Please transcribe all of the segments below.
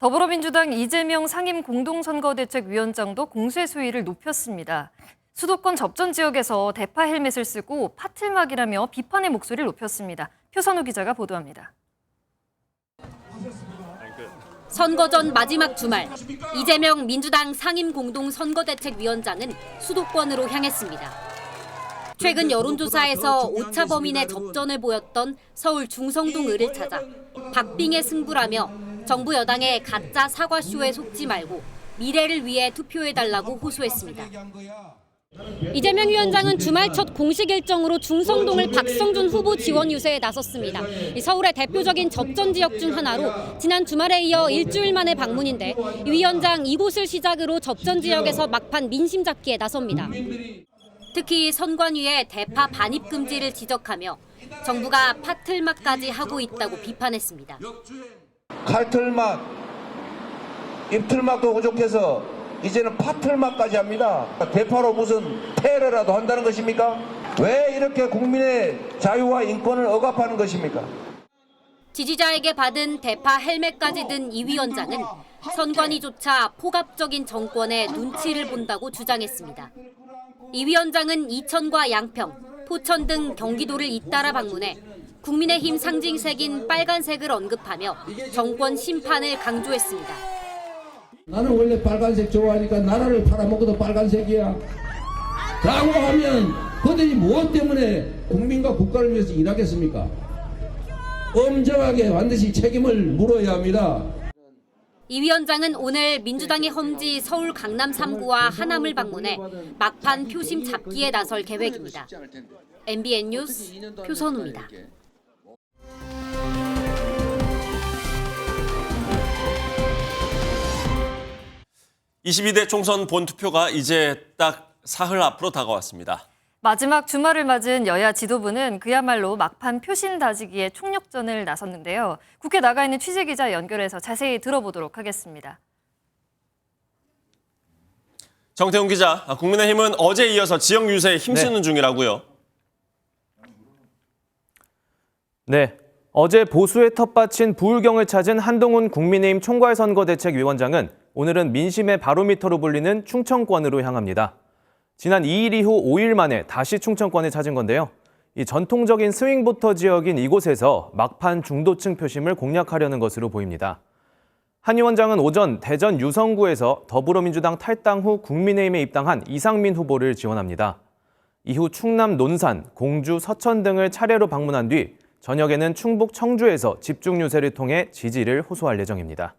더불어민주당 이재명 상임 공동선거대책위원장도 공세 수위를 높였습니다. 수도권 접전 지역에서 대파 헬멧을 쓰고 파틀막이라며 비판의 목소리를 높였습니다. 표선우 기자가 보도합니다. 선거 전 마지막 주말, 이재명 민주당 상임 공동선거대책위원장은 수도권으로 향했습니다. 최근 여론조사에서 오차 범인의 접전을 보였던 서울 중성동 을을 찾아 박빙의 승부라며 정부 여당의 가짜 사과쇼에 속지 말고 미래를 위해 투표해달라고 호소했습니다. 이재명 위원장은 주말 첫 공식 일정으로 중성동을 박성준 후보 지원 유세에 나섰습니다. 서울의 대표적인 접전 지역 중 하나로 지난 주말에 이어 일주일 만의 방문인데 이 위원장 이곳을 시작으로 접전 지역에서 막판 민심 잡기에 나섭니다. 특히 선관위의 대파 반입 금지를 지적하며 정부가 파틀막까지 하고 있다고 비판했습니다. 칼틀막, 입틀막도 부족해서 이제는 파틀막까지 합니다. 대파로 무슨 테러라도 한다는 것입니까? 왜 이렇게 국민의 자유와 인권을 억압하는 것입니까? 지지자에게 받은 대파 헬멧까지 든 이 위원장은 선관위조차 폭압적인 정권의 눈치를 본다고 주장했습니다. 이 위원장은 이천과 양평, 포천 등 경기도를 잇따라 방문해 국민의힘 상징색인 빨간색을 언급하며 정권 심판을 강조했습니다. 나는 원래 빨간색 좋아하니까 나라를 팔아먹어도 빨간색이야 라고 하면 그들이 무엇 때문에 국민과 국가를 위해서 일하겠습니까? 엄정하게 반드시 책임을 물어야 합니다. 이 위원장은 오늘 민주당의 험지 서울 강남 3구와 하남을 방문해 막판 표심 잡기에 나설 계획입니다. MBN 뉴스 표선우입니다. 22대 총선 본투표가 이제 딱 사흘 앞으로 다가왔습니다. 마지막 주말을 맞은 여야 지도부는 그야말로 막판 표심 다지기에 총력전을 나섰는데요. 국회 나가 있는 취재기자 연결해서 자세히 들어보도록 하겠습니다. 정태훈 기자, 국민의힘은 어제 이어서 지역 유세에 힘쓰는 중이라고요. 네, 어제 보수의 텃밭인 부울경을 찾은 한동훈 국민의힘 총괄선거대책위원장은 오늘은 민심의 바로미터로 불리는 충청권으로 향합니다. 지난 2일 이후 5일 만에 다시 충청권을 찾은 건데요. 이 전통적인 스윙보터 지역인 이곳에서 막판 중도층 표심을 공략하려는 것으로 보입니다. 한 위원장은 오전 대전 유성구에서 더불어민주당 탈당 후 국민의힘에 입당한 이상민 후보를 지원합니다. 이후 충남 논산, 공주, 서천 등을 차례로 방문한 뒤 저녁에는 충북 청주에서 집중 유세를 통해 지지를 호소할 예정입니다.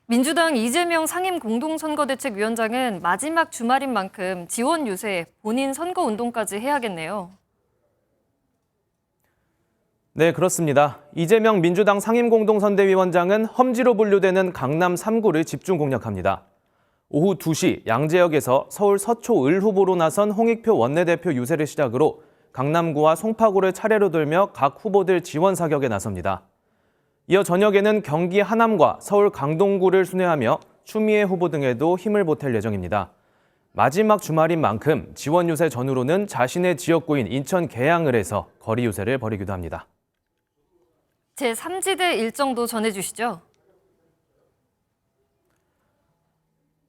민주당 이재명 상임 공동선거대책위원장은 마지막 주말인 만큼 지원 유세, 본인 선거운동까지 해야겠네요. 네, 그렇습니다. 이재명 민주당 상임공동선대위원장은 험지로 분류되는 강남 3구를 집중 공략합니다. 오후 2시 양재역에서 서울 서초 을 후보로 나선 홍익표 원내대표 유세를 시작으로 강남구와 송파구를 차례로 돌며 각 후보들 지원 사격에 나섭니다. 이어 저녁에는 경기 하남과 서울 강동구를 순회하며 추미애 후보 등에도 힘을 보탤 예정입니다. 마지막 주말인 만큼 지원 유세 전후로는 자신의 지역구인 인천 계양을 해서 거리 유세를 벌이기도 합니다. 제3지대 일정도 전해주시죠.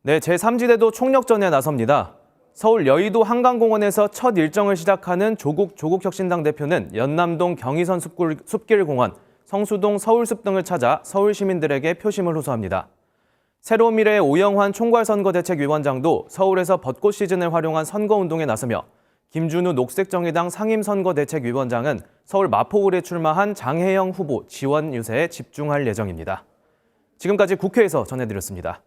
네, 제3지대도 총력전에 나섭니다. 서울 여의도 한강공원에서 첫 일정을 시작하는 조국혁신당 대표는 연남동 경의선 숲길공원, 성수동 서울숲 등을 찾아 서울 시민들에게 표심을 호소합니다. 새로운 미래의 오영환 총괄선거대책위원장도 서울에서 벚꽃 시즌을 활용한 선거운동에 나서며 김준우 녹색정의당 상임선거대책위원장은 서울 마포구에 출마한 장혜영 후보 지원 유세에 집중할 예정입니다. 지금까지 국회에서 전해드렸습니다.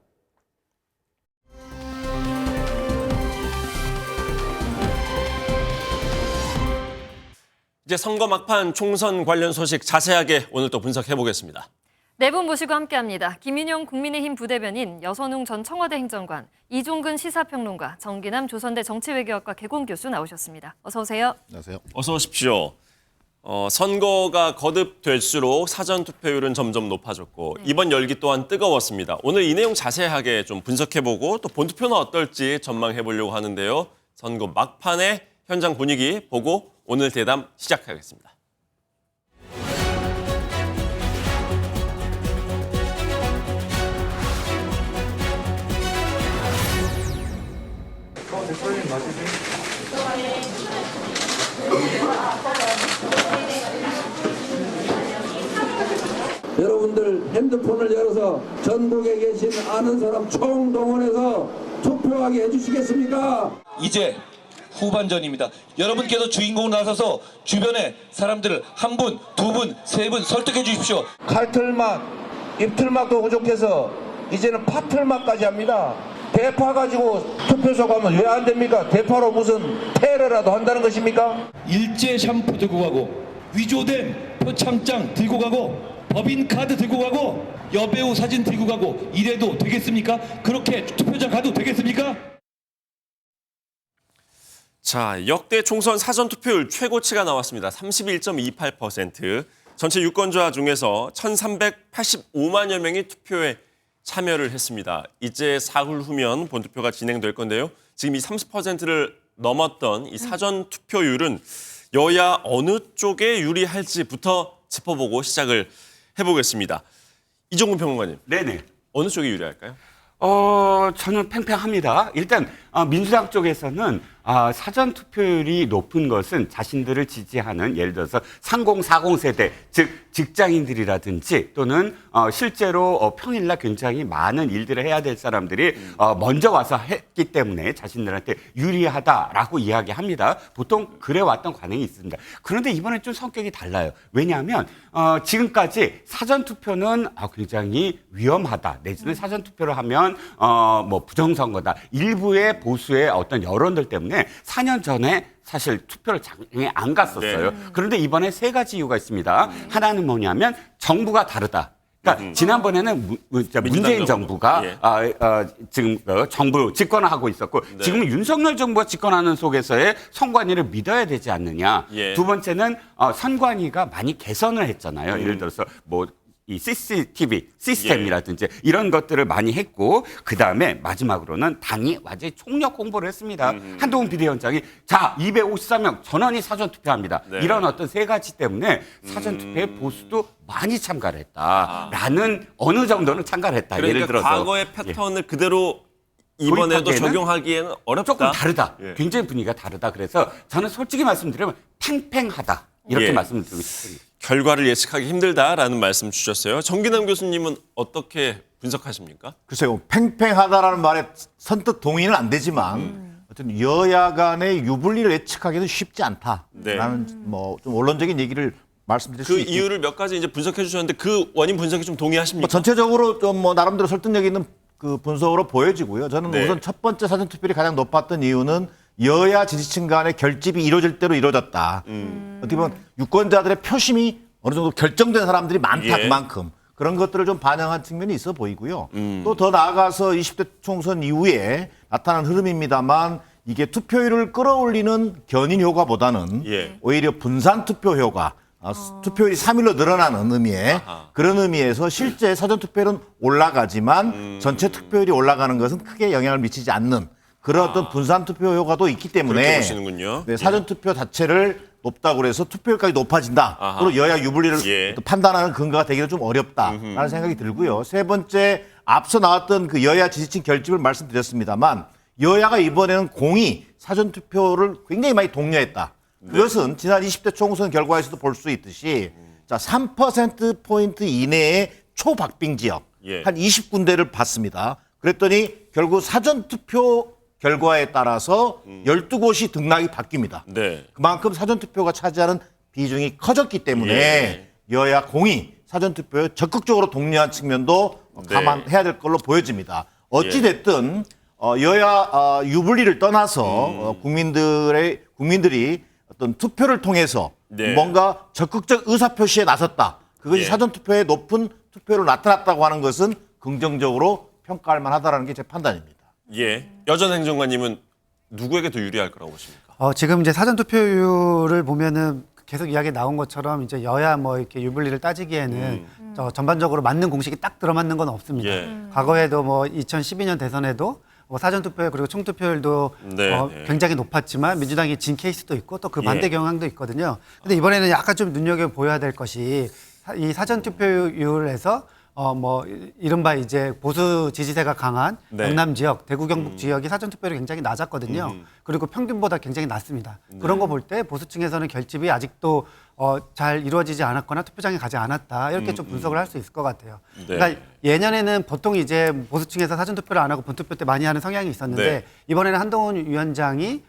이제 선거 막판 총선 관련 소식 자세하게 오늘 또 분석해보겠습니다. 네 분 모시고 함께합니다. 김인영 국민의힘 부대변인, 여선웅 전 청와대 행정관, 이종근 시사평론가, 정기남 조선대 정치외교학과 개공교수 나오셨습니다. 어서 오세요. 안녕하세요. 어서 오십시오. 선거가 거듭될수록 사전투표율은 점점 높아졌고 이번 열기 또한 뜨거웠습니다. 오늘 이 내용 자세하게 좀 분석해보고 또 본투표는 어떨지 전망해보려고 하는데요. 선거 막판의 현장 분위기 보고 오늘 대담 시작하겠습니다. 여러분들 핸드폰을 열어서 전국에 계신 아는 사람 총동원해서 투표하게 해주시겠습니까? 이제 후반전입니다. 여러분께서 주인공으로 나서서 주변의 사람들을 한 분, 두 분, 세 분 설득해 주십시오. 칼틀막, 입틀막도 부족해서 이제는 파틀막까지 합니다. 대파 가지고 투표소 가면 왜 안 됩니까? 대파로 무슨 테러라도 한다는 것입니까? 일제 샴푸 들고 가고 위조된 표창장 들고 가고 법인카드 들고 가고 여배우 사진 들고 가고 이래도 되겠습니까? 그렇게 투표장 가도 되겠습니까? 자, 역대 총선 사전 투표율 최고치가 나왔습니다. 31.28%. 전체 유권자 중에서 1,385만여 명이 투표에 참여를 했습니다. 이제 사흘 후면 본투표가 진행될 건데요. 지금 이 30%를 넘었던 이 사전 투표율은 여야 어느 쪽에 유리할지부터 짚어보고 시작을 해보겠습니다. 이종근 평론가님, 네네. 어느 쪽이 유리할까요? 저는 팽팽합니다. 일단 민주당 쪽에서는 사전 투표율이 높은 것은 자신들을 지지하는 예를 들어서 30, 40 세대, 즉 직장인들이라든지 또는 실제로 평일날 굉장히 많은 일들을 해야 될 사람들이 먼저 와서 했기 때문에 자신들한테 유리하다라고 이야기합니다. 보통 그래왔던 관행이 있습니다. 그런데 이번엔 좀 성격이 달라요. 왜냐하면 지금까지 사전 투표는 굉장히 위험하다. 내지는 사전 투표를 하면 뭐 부정선거다. 일부의 보수의 어떤 여론들 때문에 4년 전에 사실 투표를 장에 안 갔었어요. 그런데 이번에 세 가지 이유가 있습니다. 하나는 뭐냐면 정부가 다르다. 그러니까 지난번에는 문재인 정부가 지금 정부 집권을 하고 있었고 지금은 윤석열 정부가 집권하는 속에서의 선관위를 믿어야 되지 않느냐. 두 번째는 선관위가 많이 개선을 했잖아요. 예를 들어서 뭐 이 CCTV 시스템이라든지 이런 것들을 많이 했고 그다음에 마지막으로는 당이 완전히 총력 홍보를 했습니다. 한동훈 비대위원장이 자 254명 전원이 사전투표합니다. 이런 어떤 세 가지 때문에 사전투표에 보수도 많이 참가를 했다라는 어느 정도는 참가를 했다. 그러니까 예를 들어서 과거의 패턴을 그대로 이번에도 도입하기에는 적용하기에는 어렵다. 조금 다르다. 굉장히 분위기가 다르다. 그래서 저는 솔직히 말씀드리면 팽팽하다. 이렇게 말씀을 드리고 싶습니다. 결과를 예측하기 힘들다라는 말씀 주셨어요. 정기남 교수님은 어떻게 분석하십니까? 글쎄요, 팽팽하다라는 말에 선뜻 동의는 안 되지만 어쨌든 여야 간의 유불리를 예측하기는 쉽지 않다라는 뭐 좀 원론적인 얘기를 말씀드릴 수 그 있고 이유를 몇 가지 이제 분석해 주셨는데 그 원인 분석이 좀 동의하십니까? 뭐 전체적으로 좀 뭐 나름대로 설득력 있는 그 분석으로 보여지고요. 저는 우선 첫 번째 사전 투표율이 가장 높았던 이유는 여야 지지층 간의 결집이 이루어질 대로 이루어졌다. 어떻게 보면 유권자들의 표심이 어느 정도 결정된 사람들이 많다 그만큼 그런 것들을 좀 반영한 측면이 있어 보이고요. 또 더 나아가서 20대 총선 이후에 나타난 흐름입니다만 이게 투표율을 끌어올리는 견인 효과보다는 오히려 분산 투표 효과, 투표율이 3일로 늘어나는 의미에 그런 의미에서 실제 사전 투표율은 올라가지만 전체 투표율이 올라가는 것은 크게 영향을 미치지 않는 그런 어떤 분산 투표 효과도 있기 때문에 사전 투표 자체를 높다고 그래서 투표율까지 높아진다. 또는 여야 유불리를 판단하는 근거가 되기는 좀 어렵다라는 생각이 들고요. 세 번째 앞서 나왔던 그 여야 지지층 결집을 말씀드렸습니다만 여야가 이번에는 공히 사전 투표를 굉장히 많이 독려했다. 그것은 지난 20대 총선 결과에서도 볼 수 있듯이 자 3%포인트 이내의 초박빙 지역 한 20군데를 봤습니다. 그랬더니 결국 사전 투표 결과에 따라서 12곳이 등락이 바뀝니다. 그만큼 사전투표가 차지하는 비중이 커졌기 때문에 여야 공이 사전투표에 적극적으로 독려한 측면도 감안해야 될 걸로 보여집니다. 어찌됐든 여야 유불리를 떠나서 국민들이 어떤 투표를 통해서 뭔가 적극적 의사표시에 나섰다. 그것이 사전투표에 높은 투표로 나타났다고 하는 것은 긍정적으로 평가할 만하다는 게 제 판단입니다. 여전 행정관님은 누구에게 더 유리할 거라고 보십니까? 지금 이제 사전 투표율을 보면은 계속 이야기 나온 것처럼 이제 여야 뭐 이렇게 유불리를 따지기에는 전반적으로 맞는 공식이 딱 들어맞는 건 없습니다. 과거에도 뭐 2012년 대선에도 뭐 사전 투표율 그리고 총 투표율도 굉장히 높았지만 민주당이 진 케이스도 있고 또 그 반대 경향도 있거든요. 근데 이번에는 약간 좀 눈여겨 보여야 될 것이 이 사전 투표율에서 뭐 이른바 이제 보수 지지세가 강한 네. 영남 지역, 대구 경북 지역이 사전 투표율이 굉장히 낮았거든요. 그리고 평균보다 굉장히 낮습니다. 그런 거 볼 때 보수층에서는 결집이 아직도 잘 이루어지지 않았거나 투표장에 가지 않았다 이렇게 좀 분석을 할 수 있을 것 같아요. 네. 그러니까 예년에는 보통 이제 보수층에서 사전 투표를 안 하고 본투표 때 많이 하는 성향이 있었는데 네. 이번에는 한동훈 위원장이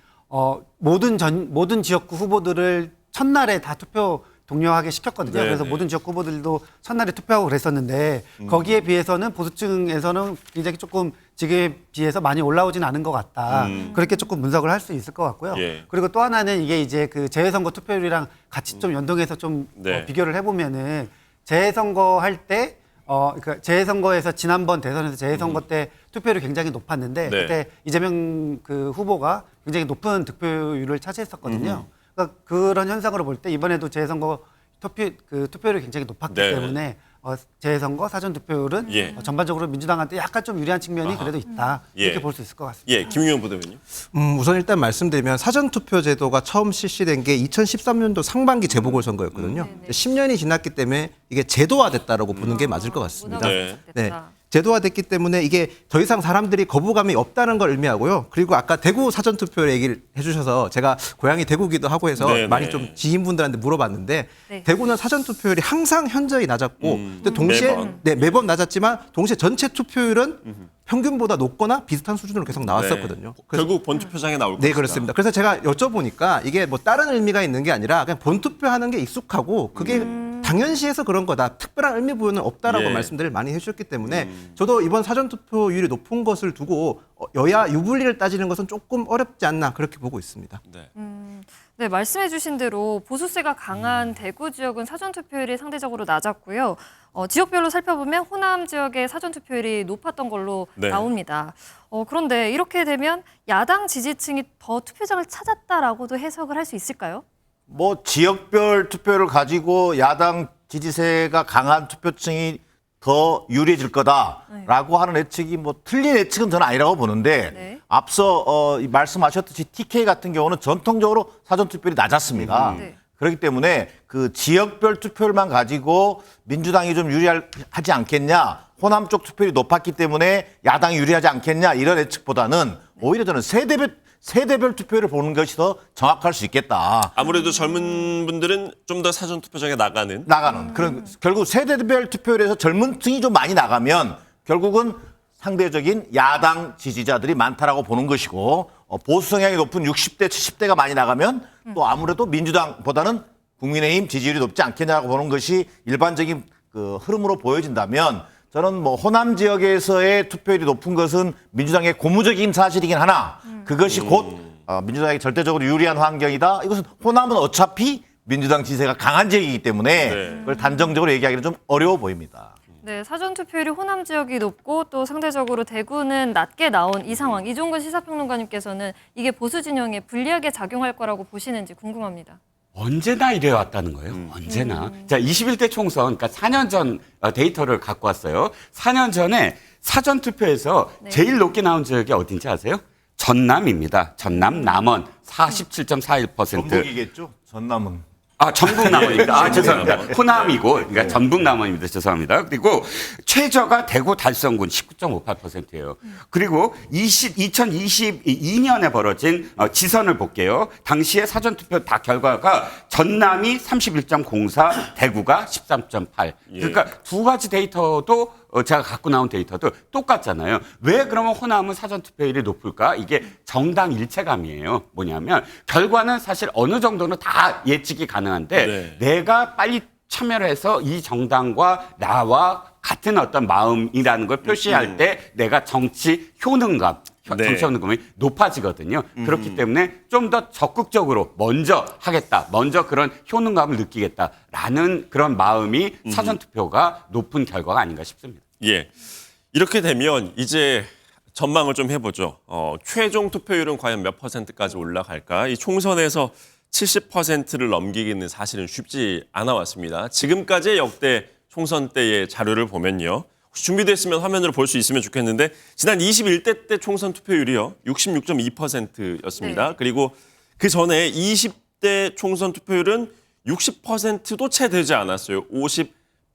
모든 지역구 후보들을 첫날에 다 투표 독려하게 시켰거든요. 네, 그래서 네. 모든 지역 후보들도 첫날에 투표하고 그랬었는데 거기에 비해서는 보수층에서는 굉장히 조금 지금에 비해서 많이 올라오진 않은 것 같다. 그렇게 조금 분석을 할 수 있을 것 같고요. 예. 그리고 또 하나는 이게 이제 그 재외선거 투표율이랑 같이 좀 연동해서 좀 네. 비교를 해보면은 재선거 할 때 그러니까 재선거에서 지난번 대선에서 재선거 때 투표율이 굉장히 높았는데 네. 그때 이재명 그 후보가 굉장히 높은 득표율을 차지했었거든요. 그러니까 그런 현상으로 볼 때 이번에도 재선거 투표율이 굉장히 높았기 네. 때문에 재선거 사전 투표율은 예. 전반적으로 민주당한테 약간 좀 유리한 측면이 그래도 있다 이렇게 예. 볼 수 있을 것 같습니다. 예, 김용현 부대변인요. 우선 일단 말씀드리면 사전투표 제도가 처음 실시된 게 2013년도 상반기 재보궐선거였거든요. 10년이 지났기 때문에 이게 제도화됐다라고 보는 게 맞을 것 같습니다. 네. 네. 제도화됐기 때문에 이게 더 이상 사람들이 거부감이 없다는 걸 의미하고요. 그리고 아까 대구 사전투표 얘기를 해주셔서 제가 고향이 대구기도 하고 해서 네네. 많이 좀 지인분들한테 물어봤는데 네. 대구는 사전투표율이 항상 현저히 낮았고 근데 동시에 매번. 매번 낮았지만 동시에 전체 투표율은 평균보다 높거나 비슷한 수준으로 계속 나왔었거든요. 네. 결국 본투표장에 나올 네, 것이다. 그렇습니다. 그래서 제가 여쭤보니까 이게 뭐 다른 의미가 있는 게 아니라 그냥 본투표하는 게 익숙하고 그게 당연시해서 그런 거다. 특별한 의미 부여는 없다라고 예. 말씀들을 많이 해주셨기 때문에 저도 이번 사전투표율이 높은 것을 두고 여야 유불리를 따지는 것은 조금 어렵지 않나 그렇게 보고 있습니다. 네. 네, 말씀해주신 대로 보수세가 강한 대구 지역은 사전투표율이 상대적으로 낮았고요. 지역별로 살펴보면 호남 지역의 사전투표율이 높았던 걸로 네. 나옵니다. 그런데 이렇게 되면 야당 지지층이 더 투표장을 찾았다라고도 해석을 할 수 있을까요? 뭐 지역별 투표를 가지고 야당 지지세가 강한 투표층이 더 유리해질 거다라고 하는 예측이 뭐 틀린 예측은 저는 아니라고 보는데 네. 앞서 말씀하셨듯이 TK 같은 경우는 전통적으로 사전투표율이 낮았습니다. 네. 그렇기 때문에 그 지역별 투표율만 가지고 민주당이 좀 유리하지 않겠냐, 호남 쪽 투표율이 높았기 때문에 야당이 유리하지 않겠냐 이런 예측보다는 오히려 저는 세대별 투표를 보는 것이 더 정확할 수 있겠다. 아무래도 젊은 분들은 좀 더 사전투표장에 나가는 그런 결국 세대별 투표율에서 젊은 층이 좀 많이 나가면 결국은 상대적인 야당 지지자들이 많다라고 보는 것이고 보수 성향이 높은 60대, 70대가 많이 나가면 또 아무래도 민주당보다는 국민의힘 지지율이 높지 않겠냐고 보는 것이 일반적인 그 흐름으로 보여진다면 저는 뭐 호남 지역에서의 투표율이 높은 것은 민주당의 고무적인 사실이긴 하나 그것이 곧 민주당에게 절대적으로 유리한 환경이다. 이것은 호남은 어차피 민주당 지지세가 강한 지역이기 때문에 네. 그걸 단정적으로 얘기하기는 좀 어려워 보입니다. 네, 사전투표율이 호남 지역이 높고 또 상대적으로 대구는 낮게 나온 이 상황. 이종근 시사평론가님께서는 이게 보수 진영에 불리하게 작용할 거라고 보시는지 궁금합니다. 언제나 이래 왔다는 거예요. 언제나. 자, 21대 총선, 그러니까 4년 전 데이터를 갖고 왔어요. 4년 전에 사전투표에서 제일 높게 나온 지역이 어딘지 아세요? 전남입니다. 전남, 남원 47.41%. 전북이겠죠? 전남은. 전북 남원입니다. 죄송합니다. 호남이고, 그러니까 전북 남원입니다. 죄송합니다. 그리고 최저가 대구 달성군 19.58%예요. 그리고 2022년에 벌어진 지선을 볼게요. 당시에 사전투표 다 결과가 전남이 31.04, 대구가 13.8. 그러니까 두 가지 데이터도 제가 갖고 나온 데이터도 똑같잖아요. 왜 그러면 호남은 사전투표율이 높을까? 이게 정당 일체감이에요. 뭐냐면 결과는 사실 어느 정도는 다 예측이 가능한데 네. 내가 빨리 참여를 해서 이 정당과 나와 같은 어떤 마음이라는 걸 표시할 때 내가 정치 효능감, 네. 정치 효능감이 높아지거든요. 그렇기 때문에 좀 더 적극적으로 먼저 하겠다. 먼저 그런 효능감을 느끼겠다라는 그런 마음이 사전투표가 높은 결과가 아닌가 싶습니다. 예. 이렇게 되면 이제 전망을 좀 해보죠. 최종 투표율은 과연 몇 %까지 올라갈까? 이 총선에서 70%를 넘기기는 사실은 쉽지 않아 왔습니다. 지금까지의 역대 총선 때의 자료를 보면요. 혹시 준비됐으면 화면으로 볼 수 있으면 좋겠는데 지난 21대 때 총선 투표율이요. 66.2%였습니다. 네. 그리고 그 전에 20대 총선 투표율은 60%도 채 되지 않았어요.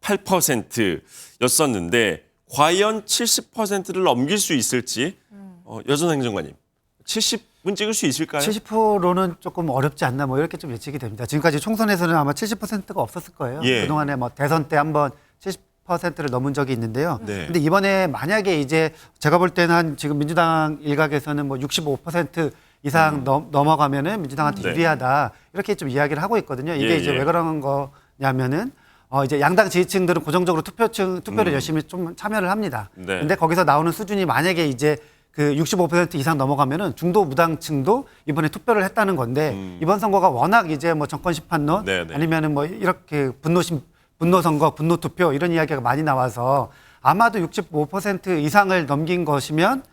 68%였었는데 과연 70%를 넘길 수 있을지 여전 행정관님 70은 찍을 수 있을까요? 70%는 조금 어렵지 않나 뭐 이렇게 좀 예측이 됩니다. 지금까지 총선에서는 아마 70%가 없었을 거예요. 예. 그동안에 뭐 대선 때 한번 70%를 넘은 적이 있는데요. 네. 근데 이번에 만약에 이제 제가 볼 때는 한 지금 민주당 일각에서는 뭐 65% 이상 넘어가면은 민주당한테 네. 유리하다 이렇게 좀 이야기를 하고 있거든요. 이게 예, 이제 예. 왜 그런 거냐면은 이제 양당 지지층들은 고정적으로 투표를 열심히 좀 참여를 합니다. 네. 근데 거기서 나오는 수준이 만약에 이제 그 65% 이상 넘어가면은 중도 무당층도 이번에 투표를 했다는 건데 이번 선거가 워낙 이제 뭐 정권 심판론 네, 네. 아니면은 뭐 이렇게 분노 선거, 분노 투표 이런 이야기가 많이 나와서 아마도 65% 이상을 넘긴 것이면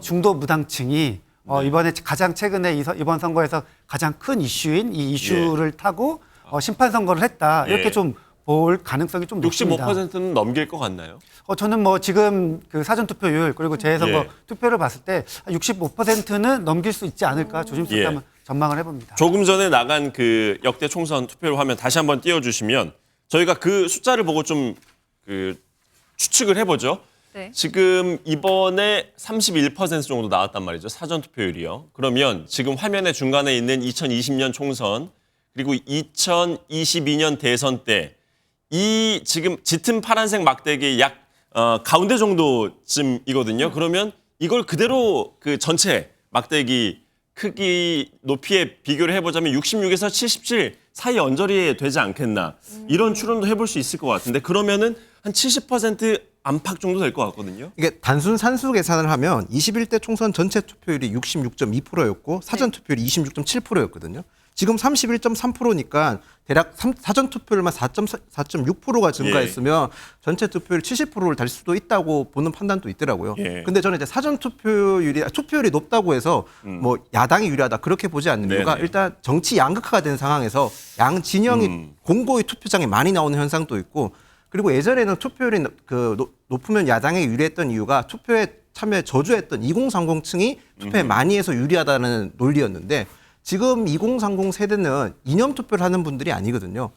중도 무당층이 이번에 가장 최근에 이번 선거에서 가장 큰 이슈인 이 이슈를 타고 심판 선거를 했다 이렇게 예. 좀 볼 가능성이 좀 높습니다. 65%는 넘길 것 같나요? 저는 뭐 지금 그 사전 투표율 그리고 재선거 예. 투표를 봤을 때 65%는 넘길 수 있지 않을까 조심스럽게 예. 한번 전망을 해봅니다. 조금 전에 나간 그 역대 총선 투표율 화면 다시 한번 띄워주시면 저희가 그 숫자를 보고 좀 그 추측을 해보죠. 네. 지금 이번에 31% 정도 나왔단 말이죠. 사전 투표율이요. 그러면 지금 화면의 중간에 있는 2020년 총선 그리고 2022년 대선 때 이 지금 짙은 파란색 막대기 약 가운데 정도쯤이거든요. 그러면 이걸 그대로 그 전체 막대기 크기 높이에 비교를 해보자면 66에서 77 사이 언저리에 되지 않겠나 이런 추론도 해볼 수 있을 것 같은데 그러면은 한 70% 안팎 정도 될 것 같거든요. 이게 단순 산수 계산을 하면 21대 총선 전체 투표율이 66.2%였고 사전 투표율이 26.7%였거든요. 지금 31.3%니까 대략 사전 투표율만 4.6%가 증가했으면 전체 투표율 70%를 달 수도 있다고 보는 판단도 있더라고요. 예. 근데 저는 이제 사전 투표율이 높다고 해서 뭐 야당이 유리하다 그렇게 보지 않는 이유가 네네. 일단 정치 양극화가 된 상황에서 양 진영이 공고히 투표장에 많이 나오는 현상도 있고 그리고 예전에는 투표율이 높으면 야당에 유리했던 이유가 투표에 참여에 저조했던 2030층이 투표에 많이 해서 유리하다는 논리였는데 지금 2030 세대는 이념 투표를 하는 분들이 아니거든요.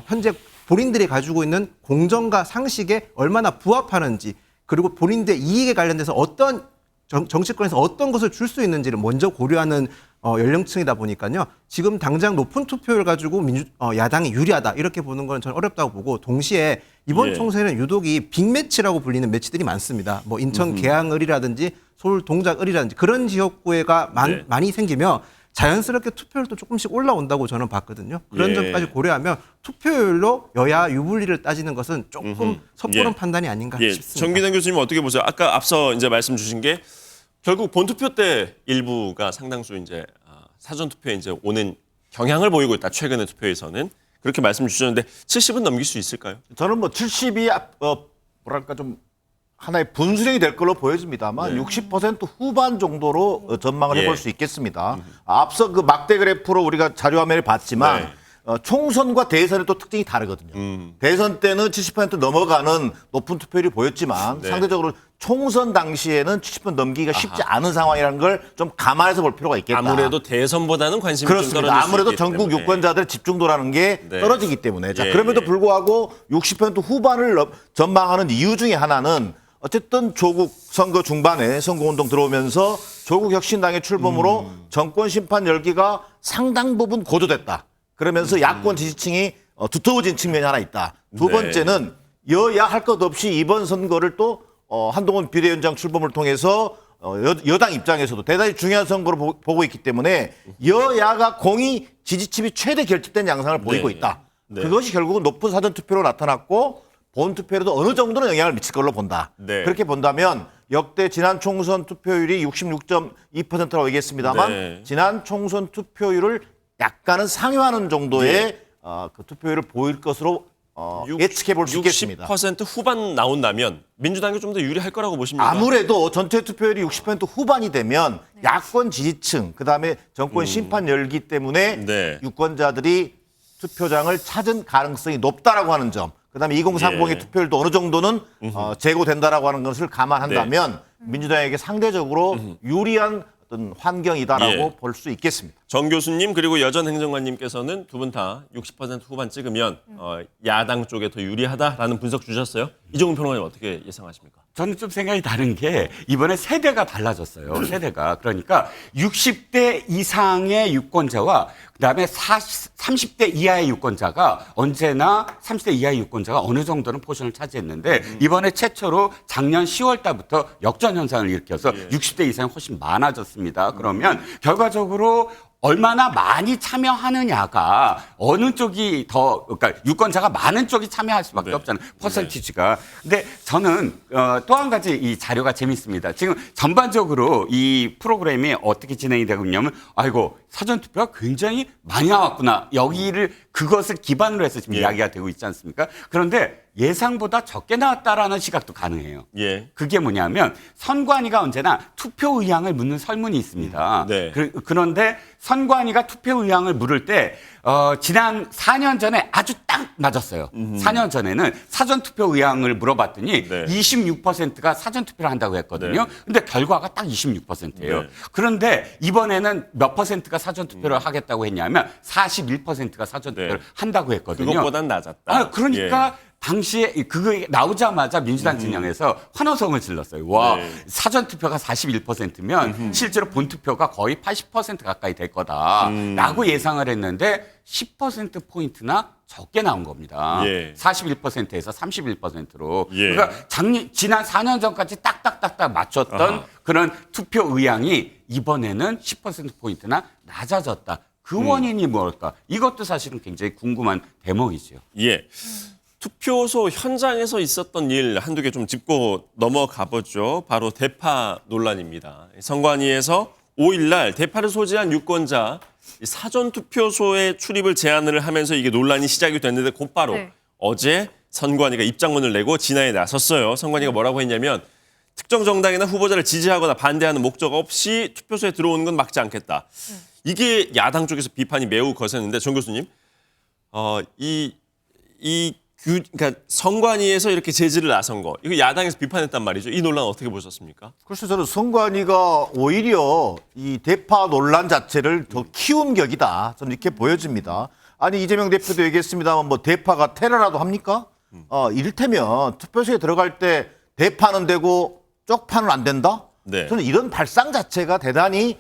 현재 본인들이 가지고 있는 공정과 상식에 얼마나 부합하는지 그리고 본인들의 이익에 관련돼서 어떤 정치권에서 어떤 것을 줄 수 있는지를 먼저 고려하는 연령층이다 보니까요. 지금 당장 높은 투표율 가지고 야당이 유리하다 이렇게 보는 건 저는 어렵다고 보고 동시에 이번 예. 총선에는 유독이 빅매치라고 불리는 매치들이 많습니다. 뭐 인천 계양을이라든지 서울 동작을이라든지 그런 지역구가 네. 많이 생기면 자연스럽게 투표율도 조금씩 올라온다고 저는 봤거든요. 그런 예. 점까지 고려하면 투표율로 여야 유불리를 따지는 것은 조금 섣부른 예. 판단이 아닌가 예, 싶습니다. 정기동 교수님 어떻게 보세요? 아까 앞서 이제 말씀 주신 게 결국 본투표 때 일부가 상당수 이제 사전 투표에 이제 오는 경향을 보이고 있다. 최근의 투표에서는 그렇게 말씀 주셨는데 70은 넘길 수 있을까요? 저는 뭐 70이 뭐랄까 좀 하나의 분수령이 될 걸로 보여집니다만 60% 후반 정도로 전망을 해볼 예. 수 있겠습니다. 앞서 그 막대 그래프로 우리가 자료 화면을 봤지만 네. 총선과 대선의 또 특징이 다르거든요. 대선 때는 70% 넘어가는 높은 투표율이 보였지만 네. 상대적으로 총선 당시에는 70% 넘기기가 쉽지 않은 상황이라는 걸 좀 감안해서 볼 필요가 있겠다. 아무래도 대선보다는 관심이 좀 그렇습니다. 떨어질 수 아무래도 있기 전국 때문에. 유권자들의 집중도라는 게 네. 떨어지기 때문에. 자, 예, 그럼에도 예. 불구하고 60% 후반을 전망하는 이유 중에 하나는 어쨌든 조국 선거 중반에 선거운동 들어오면서 조국 혁신당의 출범으로 정권 심판 열기가 상당 부분 고조됐다. 그러면서 야권 지지층이 두터워진 측면이 하나 있다. 두 네. 번째는 여야 할 것 없이 이번 선거를 또 한동훈 비대위원장 출범을 통해서 여당 입장에서도 대단히 중요한 선거로 보고 있기 때문에 여야가 공이 지지층이 최대 결집된 양상을 보이고 네. 있다. 네. 그것이 결국은 높은 사전투표로 나타났고 본투표에도 어느 정도는 영향을 미칠 걸로 본다. 네. 그렇게 본다면 역대 지난 총선 투표율이 66.2%라고 얘기했습니다만 네. 지난 총선 투표율을 약간은 상회하는 정도의 그 투표율을 보일 것으로 예측해 볼 수 있겠습니다. 60% 후반 나온다면 민주당이 좀 더 유리할 거라고 보십니까? 아무래도 전체 투표율이 60% 후반이 되면 야권 지지층, 그다음에 정권 심판 열기 때문에 네. 유권자들이 투표장을 찾은 가능성이 높다라고 하는 점, 그다음에 2030의 예. 투표율도 어느 정도는 제고된다라고 하는 것을 감안한다면 민주당에게 상대적으로 유리한 어떤 환경이다라고 예. 볼 수 있겠습니다. 정 교수님 그리고 여전 행정관님께서는 두 분 다 60% 후반 찍으면 야당 쪽에 더 유리하다라는 분석 주셨어요. 이종훈 평론가님 어떻게 예상하십니까? 저는 좀 생각이 다른 게 이번에 세대가 달라졌어요. 세대가. 그러니까 60대 이상의 유권자와 그다음에 30대 이하의 유권자가 언제나 30대 이하의 유권자가 어느 정도는 포션을 차지했는데 이번에 최초로 작년 10월 달부터 역전 현상을 일으켜서 60대 이상이 훨씬 많아졌습니다. 그러면 결과적으로 얼마나 많이 참여하느냐가 어느 쪽이 더 그러니까 유권자가 많은 쪽이 참여할 수밖에 없잖아요. 퍼센티지가. 근데 저는 또 한 가지 이 자료가 재밌습니다. 지금 전반적으로 이 프로그램이 어떻게 진행이 되고 있냐면 아이고 사전투표가 굉장히 많이 나왔구나. 여기를 그것을 기반으로 해서 지금 이야기가 되고 있지 않습니까? 그런데 예상보다 적게 나왔다라는 시각도 가능해요. 예. 그게 뭐냐면 선관위가 언제나 투표 의향을 묻는 설문이 있습니다. 네. 그런데 선관위가 투표 의향을 물을 때 지난 4년 전에 아주 딱 맞았어요. 4년 전에는 사전투표 의향을 물어봤더니 네. 26%가 사전투표를 한다고 했거든요. 네. 근데 결과가 딱 26%예요. 네. 그런데 이번에는 몇 퍼센트가 사전투표를 하겠다고 했냐면 41%가 사전투표를 한다고 했거든요. 그것보단 낮았다. 그러니까 당시에 그거 나오자마자 민주당 진영에서 환호성을 질렀어요. 와, 네. 사전투표가 41%면 실제로 본투표가 거의 80% 가까이 될 거다라고 예상을 했는데 10%포인트나 적게 나온 겁니다. 예. 41%에서 31%로. 예. 그러니까 지난 4년 전까지 딱딱딱딱 맞췄던 아하. 그런 투표 의향이 이번에는 10%포인트나 낮아졌다. 그 원인이 뭘까? 이것도 사실은 굉장히 궁금한 대목이죠. 예. 투표소 현장에서 있었던 일 한두 개 좀 짚고 넘어가 보죠. 바로 대파 논란입니다. 선관위에서 5일 날 대파를 소지한 유권자 사전투표소에 출입을 제한을 하면서 이게 논란이 시작이 됐는데 곧바로 네. 어제 선관위가 입장문을 내고 진화에 나섰어요. 선관위가 뭐라고 했냐면 특정 정당이나 후보자를 지지하거나 반대하는 목적 없이 투표소에 들어오는 건 막지 않겠다. 이게 야당 쪽에서 비판이 매우 거셌는데 정 교수님, 그러니까 선관위에서 이렇게 제지를 나선 거, 이거 야당에서 비판했단 말이죠. 이 논란 어떻게 보셨습니까? 그래서 저는 선관위가 오히려 이 대파 논란 자체를 더 키운 격이다. 저는 이렇게 보여집니다. 아니 이재명 대표도 얘기했습니다만 뭐 대파가 테러라도 합니까? 이를테면 투표소에 들어갈 때 대파는 되고 쪽파는 안 된다? 네. 저는 이런 발상 자체가 대단히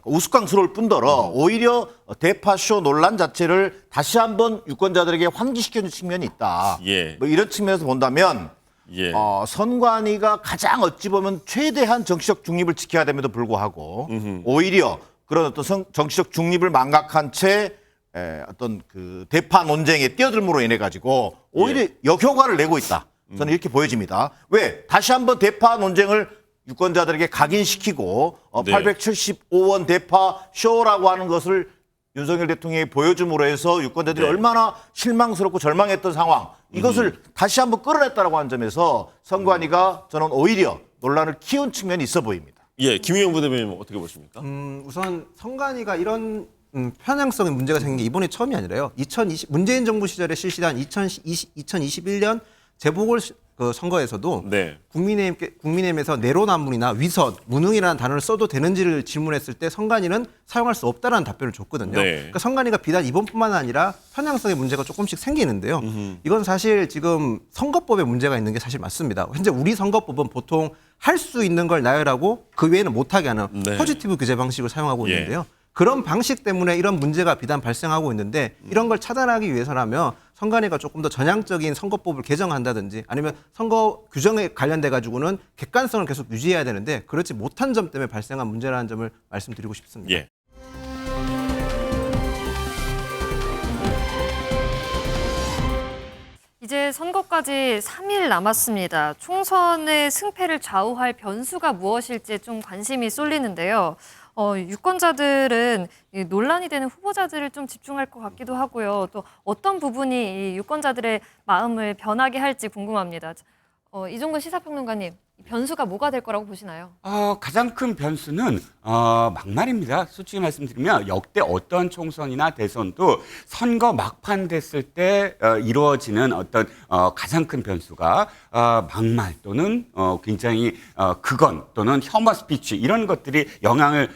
우스꽝스러울 뿐더러 오히려 대파쇼 논란 자체를 다시 한번 유권자들에게 환기시켜준 측면이 있다. 예. 뭐 이런 측면에서 본다면 예. 선관위가 가장 어찌 보면 최대한 정치적 중립을 지켜야 됨에도 불구하고 오히려 그런 어떤 정치적 중립을 망각한 채 어떤 그 대파 논쟁에 뛰어들므로 인해 가지고 오히려 역효과를 내고 있다. 저는 이렇게 보여집니다. 왜? 다시 한번 대파 논쟁을 유권자들에게 각인시키고 네. 875원 대파 쇼라고 하는 것을 윤석열 대통령이 보여줌으로 해서 유권자들이 네. 얼마나 실망스럽고 절망했던 상황 이것을 다시 한번 끌어냈다라고 하는 점에서 선관위가 저는 오히려 논란을 키운 측면이 있어 보입니다. 예, 김희영 부대변인 어떻게 보십니까? 우선 선관위가 이런 편향성의 문제가 생긴 게 이번이 처음이 아니라요. 문재인 정부 시절에 실시한 2021년 재보궐 선거에서도 네. 국민의힘에서 내로남불이나 위선, 무능이라는 단어를 써도 되는지를 질문했을 때 선관위는 사용할 수 없다라는 답변을 줬거든요. 네. 그러니까 선관위가 비단 이번뿐만 아니라 편향성의 문제가 조금씩 생기는데요. 이건 사실 지금 선거법에 문제가 있는 게 사실 맞습니다. 현재 우리 선거법은 보통 할 수 있는 걸 나열하고 그 외에는 못하게 하는 네. 포지티브 규제 방식을 사용하고 예. 있는데요. 그런 방식 때문에 이런 문제가 비단 발생하고 있는데 이런 걸 차단하기 위해서라면 선관위가 조금 더 전향적인 선거법을 개정한다든지 아니면 선거 규정에 관련돼 가지고는 객관성을 계속 유지해야 되는데 그렇지 못한 점 때문에 발생한 문제라는 점을 말씀드리고 싶습니다. 예. 이제 선거까지 3일 남았습니다. 총선의 승패를 좌우할 변수가 무엇일지 좀 관심이 쏠리는데요. 유권자들은 이 논란이 되는 후보자들을 좀 집중할 것 같기도 하고요. 또 어떤 부분이 이 유권자들의 마음을 변하게 할지 궁금합니다. 이종근 시사평론가님, 변수가 뭐가 될 거라고 보시나요? 가장 큰 변수는 막말입니다. 솔직히 말씀드리면 역대 어떤 총선이나 대선도 선거 막판 됐을 때 이루어지는 어떤 가장 큰 변수가 막말 또는 굉장히 극언 또는 혐오 스피치 이런 것들이 영향을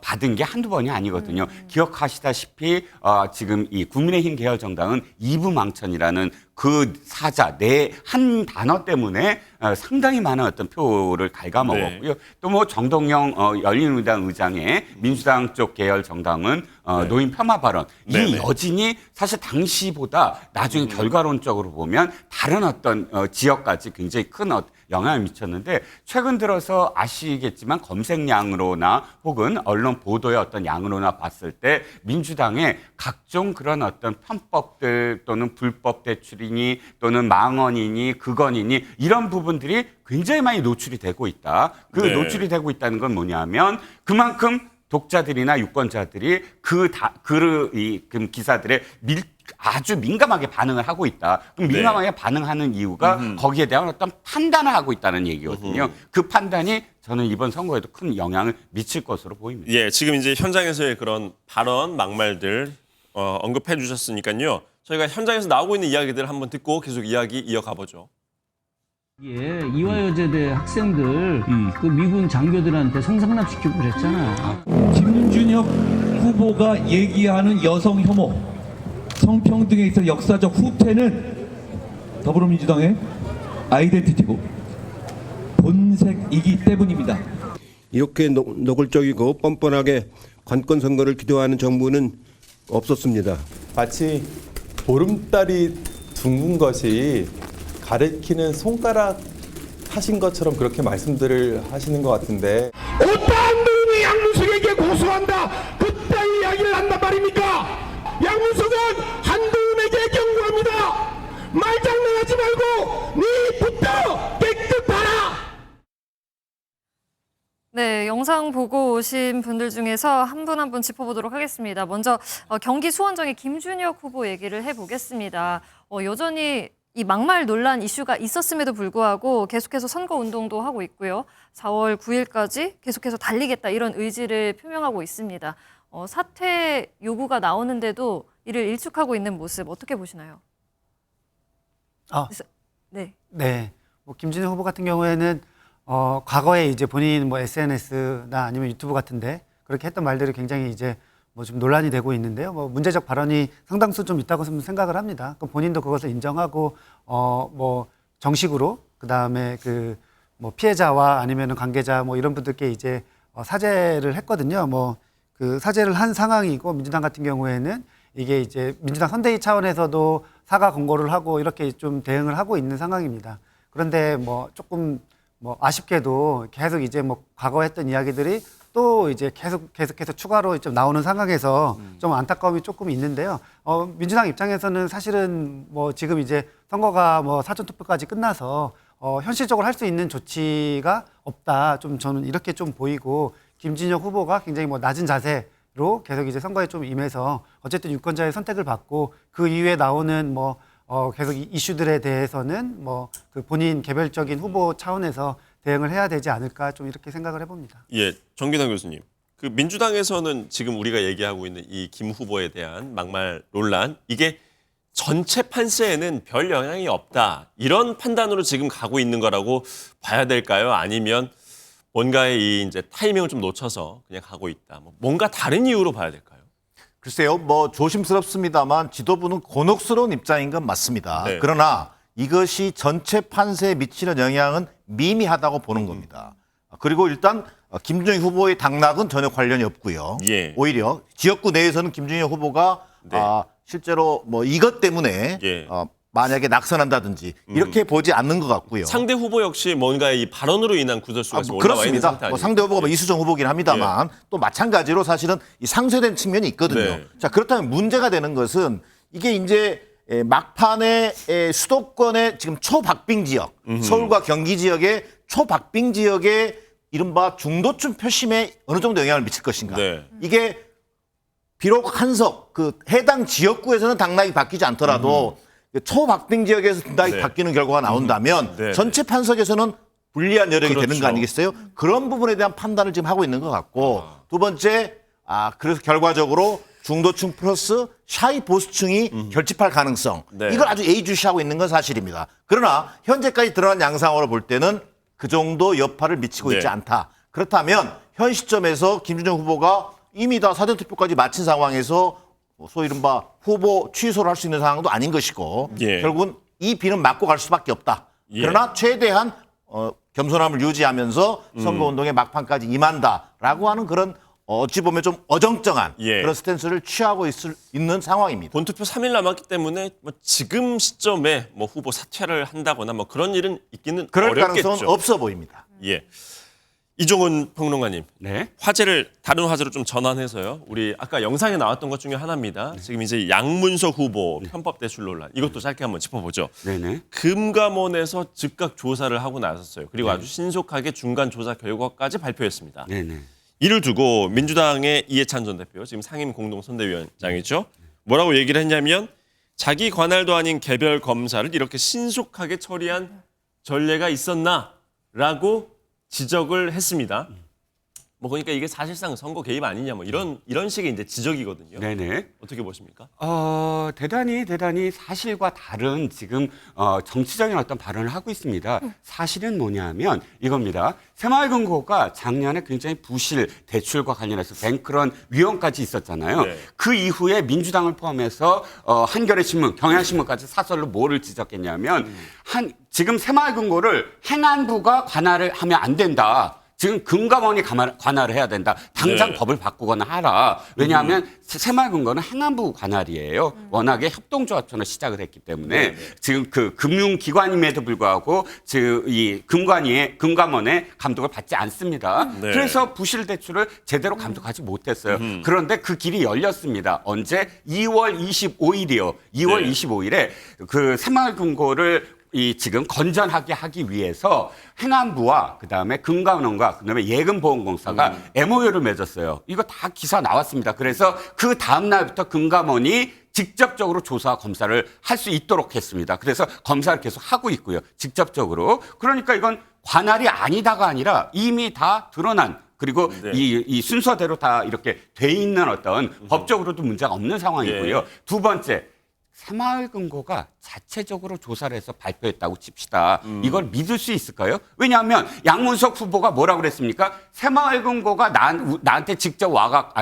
받은 게 한두 번이 아니거든요. 기억하시다시피 지금 이 국민의힘 계열 정당은 이부망천이라는 그 사자 내 한 단어 때문에 상당히 많은 어떤 표를 갉아먹었고요. 또 뭐 정동영 열린우리당 의장의 민주당 쪽 계열 정당은 노인 폄하 발언 이 여진이 사실 당시보다 나중에 결과론적으로 보면 다른 어떤 지역까지 굉장히 큰 영향을 미쳤는데 최근 들어서 아시겠지만 검색량으로나 혹은 언론 보도의 어떤 양으로나 봤을 때 민주당의 각종 그런 어떤 편법들 또는 불법 대출이니 또는 망언이니 극언이니 이런 부분들이 굉장히 많이 노출이 되고 있다. 그 노출이 되고 있다는 건 뭐냐면 그만큼 독자들이나 유권자들이 그 기사들의 아주 민감하게 반응을 하고 있다. 그럼 민감하게 반응하는 이유가 거기에 대한 어떤 판단을 하고 있다는 얘기거든요. 그 판단이 저는 이번 선거에도 큰 영향을 미칠 것으로 보입니다. 예, 지금 이제 현장에서의 그런 발언, 막말들 언급해 주셨으니까요. 저희가 현장에서 나오고 있는 이야기들 한번 듣고 계속 이야기 이어가 보죠. 예, 이화여자대 학생들 그 미군 장교들한테 성상납시키고 그랬잖아. 김준혁 후보가 얘기하는 여성 혐오, 성평등에 있어 역사적 후퇴는 더불어민주당의 아이덴티티고 본색이기 때문입니다. 이렇게 노골적이고 뻔뻔하게 관권 선거를 기도하는 정부는 없었습니다. 마치 보름달이 둥근 것이 가리키는 손가락 하신 것처럼 그렇게 말씀들을 하시는 것 같은데 오따한동이 양문석에게 고소한다 그따위 이야기를 한단 말입니까? 양문석은 한동훈에게 경고합니다. 말장난하지 말고 네부터 깨끗하라. 네, 영상 보고 오신 분들 중에서 한 분 한 분 짚어보도록 하겠습니다. 먼저 경기 수원정의 김준혁 후보 얘기를 해보겠습니다. 여전히 이 막말 논란 이슈가 있었음에도 불구하고 계속해서 선거운동도 하고 있고요. 4월 9일까지 계속해서 달리겠다 이런 의지를 표명하고 있습니다. 사퇴 요구가 나오는데도 이를 일축하고 있는 모습 어떻게 보시나요? 네. 뭐 김진우 후보 같은 경우에는 과거에 이제 본인 뭐 SNS나 아니면 유튜브 같은데 그렇게 했던 말들이 굉장히 이제 뭐 좀 논란이 되고 있는데요. 뭐 문제적 발언이 상당수 좀 있다고 생각을 합니다. 그럼 본인도 그것을 인정하고 뭐 정식으로 그다음에 그 뭐 피해자와 아니면은 관계자 뭐 이런 분들께 이제 사죄를 했거든요. 뭐 그 사죄를 한 상황이고 민주당 같은 경우에는 이게 이제 민주당 선대위 차원에서도 사과 권고를 하고 이렇게 좀 대응을 하고 있는 상황입니다. 그런데 뭐 조금 뭐 아쉽게도 계속 이제 뭐 과거에 했던 이야기들이 또 이제 계속해서 추가로 좀 나오는 상황에서 좀 안타까움이 조금 있는데요. 민주당 입장에서는 사실은 뭐 지금 이제 선거가 뭐 사전투표까지 끝나서 현실적으로 할 수 있는 조치가 없다. 좀 저는 이렇게 좀 보이고 김진혁 후보가 굉장히 뭐 낮은 자세로 계속 이제 선거에 좀 임해서 어쨌든 유권자의 선택을 받고 그 이후에 나오는 뭐 계속 이슈들에 대해서는 뭐 그 본인 개별적인 후보 차원에서 대응을 해야 되지 않을까 좀 이렇게 생각을 해봅니다. 예, 정기당 교수님. 그 민주당에서는 지금 우리가 얘기하고 있는 이 김 후보에 대한 막말 논란 이게 전체 판세에는 별 영향이 없다. 이런 판단으로 지금 가고 있는 거라고 봐야 될까요? 아니면 뭔가의 이 이제 타이밍을 좀 놓쳐서 그냥 가고 있다. 뭔가 다른 이유로 봐야 될까요? 글쎄요, 뭐 조심스럽습니다만 지도부는 곤혹스러운 입장인 건 맞습니다. 네. 그러나 이것이 전체 판세에 미치는 영향은 미미하다고 보는 겁니다. 그리고 일단 김준혁 후보의 당락은 전혀 관련이 없고요. 예. 오히려 지역구 내에서는 김준혁 후보가 실제로 뭐 이것 때문에 만약에 낙선한다든지 이렇게 보지 않는 것 같고요. 상대 후보 역시 뭔가 이 발언으로 인한 구설수가 뭐 올라와 있는 상태 그렇습니다. 아니에요? 뭐 상대 후보가 뭐 이수정 후보긴 합니다만 또 마찬가지로 사실은 이 상쇄된 측면이 있거든요. 네. 자, 그렇다면 문제가 되는 것은 이게 이제 막판에 수도권의 지금 초박빙 지역, 서울과 경기 지역의 초박빙 지역의 이른바 중도층 표심에 어느 정도 영향을 미칠 것인가. 네. 이게 비록 한석 그 해당 지역구에서는 당락이 바뀌지 않더라도 초박빙 지역에서 당락이 바뀌는 결과가 나온다면 전체 판석에서는 불리한 여력이 되는 그렇죠. 거 아니겠어요? 그런 부분에 대한 판단을 지금 하고 있는 것 같고 두 번째 그래서 결과적으로 중도층 플러스 샤이 보수층이 결집할 가능성 네. 이걸 아주 예의주시하고 있는 건 사실입니다. 그러나 현재까지 드러난 양상으로 볼 때는 그 정도 여파를 미치고 네. 있지 않다. 그렇다면 현 시점에서 김준영 후보가 이미 다 사전투표까지 마친 상황에서 소위 이른바 후보 취소를 할 수 있는 상황도 아닌 것이고 예. 결국은 이 비는 맞고 갈 수밖에 없다. 예. 그러나 최대한 겸손함을 유지하면서 선거운동의 막판까지 임한다라고 하는 그런 어찌 보면 좀 어정쩡한 예. 그런 스탠스를 취하고 있는 상황입니다. 본투표 3일 남았기 때문에 뭐 지금 시점에 뭐 후보 사퇴를 한다거나 뭐 그런 일은 있기는 그럴 어렵겠죠. 가능성은 없어 보입니다. 예. 이종훈 평론가님, 네. 다른 화제로 좀 전환해서요. 우리 아까 영상에 나왔던 것 중에 하나입니다. 지금 이제 양문석 후보 편법 대출 논란 이것도 짧게 한번 짚어보죠. 네네. 금감원에서 즉각 조사를 하고 나섰어요. 그리고 아주 신속하게 중간 조사 결과까지 발표했습니다. 네네. 이를 두고 민주당의 이해찬 전 대표, 지금 상임 공동선대위원장이죠. 뭐라고 얘기를 했냐면 자기 관할도 아닌 개별 검사를 이렇게 신속하게 처리한 전례가 있었나라고 지적을 했습니다. 뭐 그러니까 이게 사실상 선거 개입 아니냐 뭐 이런 식의 이제 지적이거든요. 네네. 어떻게 보십니까? 대단히 사실과 다른 지금 정치적인 어떤 발언을 하고 있습니다. 사실은 뭐냐면 이겁니다. 새마을금고가 작년에 굉장히 부실 대출과 관련해서 뱅크런 위원까지 있었잖아요. 네. 그 이후에 민주당을 포함해서 한겨레 신문, 경향신문까지 사설로 뭐를 지적했냐면 지금 새마을금고를 행안부가 관할을 하면 안 된다. 지금 금감원이 관할을 해야 된다. 당장 네. 법을 바꾸거나 하라. 왜냐하면 새마을금고는 행안부 관할이에요. 워낙에 협동조합처럼 시작을 했기 때문에 지금 그 금융기관임에도 불구하고 이 금감원의 감독을 받지 않습니다. 네. 그래서 부실 대출을 제대로 감독하지 못했어요. 그런데 그 길이 열렸습니다. 언제? 2월 25일이요. 2월 네. 25일에 그 새마을금고를 지금 건전하게 하기 위해서 행안부와 그다음에 금감원과 그다음에 예금보험공사가 MOU를 맺었어요. 이거 다 기사 나왔습니다. 그래서 그 다음 날부터 금감원이 직접적으로 조사와 검사를 할 수 있도록 했습니다. 그래서 검사를 계속 하고 있고요. 직접적으로. 그러니까 이건 관할이 아니다가 아니라 이미 다 드러난 그리고 네. 이 순서대로 다 이렇게 돼 있는 어떤 법적으로도 문제가 없는 상황이고요. 예. 두 번째. 새마을금고가 자체적으로 조사를 해서 발표했다고 칩시다. 이걸 믿을 수 있을까요? 왜냐하면 양문석 후보가 뭐라고 그랬습니까? 새마을금고가 나한테 직접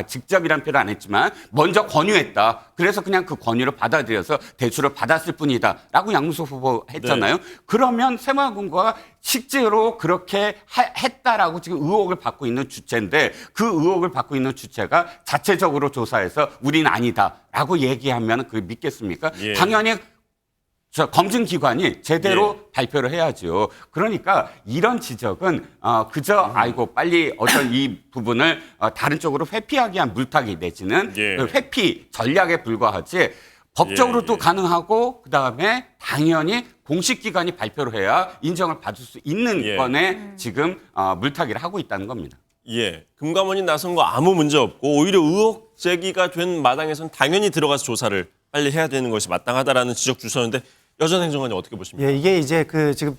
직접이란 표현 안 했지만 먼저 권유했다. 그래서 그냥 그 권유를 받아들여서 대출을 받았을 뿐이다. 라고 양문석 후보 했잖아요. 네. 그러면 새마을금고가 실제로 그렇게 했다라고 지금 의혹을 받고 있는 주체인데 그 의혹을 받고 있는 주체가 자체적으로 조사해서 우리는 아니다라고 얘기하면 그걸 믿겠습니까? 예. 당연히 검증기관이 제대로 발표를 해야죠. 그러니까 이런 지적은 그저 빨리 어떤 이 부분을 다른 쪽으로 회피하기 위한 물타기 내지는 예. 회피 전략에 불과하지 법적으로도 예. 가능하고 그다음에 당연히 공식 기관이 발표를 해야 인정을 받을 수 있는 예. 건에 지금 물타기를 하고 있다는 겁니다. 예, 금감원이 나선 거 아무 문제 없고 오히려 의혹 제기가 된 마당에서는 당연히 들어가서 조사를 빨리 해야 되는 것이 마땅하다라는 지적 주셨는데 여전 행정관님 어떻게 보십니까? 예, 이게 이제 지금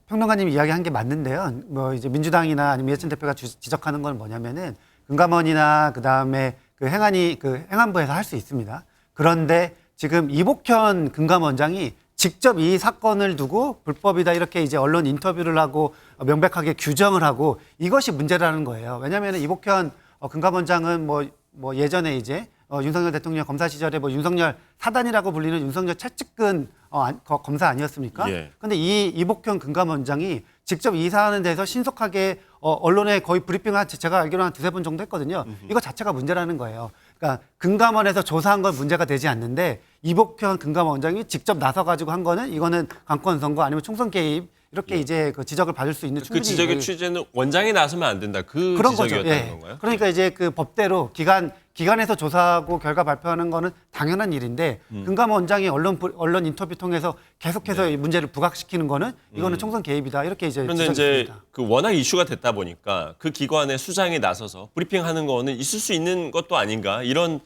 평론가님이 이야기한 게 맞는데요. 뭐 이제 민주당이나 아니면 이해찬 대표가 지적하는 건 뭐냐면은 금감원이나 그다음에 행안부에서 할 수 있습니다. 그런데 지금 이복현 금감원장이 직접 이 사건을 두고 불법이다 이렇게 이제 언론 인터뷰를 하고 명백하게 규정을 하고 이것이 문제라는 거예요. 왜냐하면 이복현 금감원장은 뭐 예전에 이제 윤석열 대통령 검사 시절에 윤석열 사단이라고 불리는 윤석열 최측근 검사 아니었습니까? 예. 근데 이 이복현 금감원장이 직접 이 사안에 대해서 신속하게 언론에 거의 브리핑을 제가 알기로 한 두세 번 정도 했거든요. 이거 자체가 문제라는 거예요. 그러니까 금감원에서 조사한 건 문제가 되지 않는데 이복현 금감원장이 직접 나서가지고 한 거는 이거는 강권 선거 아니면 총선 개입 이렇게 이제 그 지적을 받을 수 있는 충분히 그 지적의 취지는 원장이 나서면 안 된다. 그런 지적이었다는 예. 건가요? 그러니까 이제 그 법대로 기관에서 조사하고 결과 발표하는 거는 당연한 일인데 금감원장이 언론 인터뷰 통해서 계속해서 이 문제를 부각시키는 거는 이거는 총선 개입이다. 이렇게 이제 그런데 이제 워낙 이슈가 됐다 보니까 그 기관의 수장이 나서서 브리핑하는 거는 있을 수 있는 것도 아닌가 이런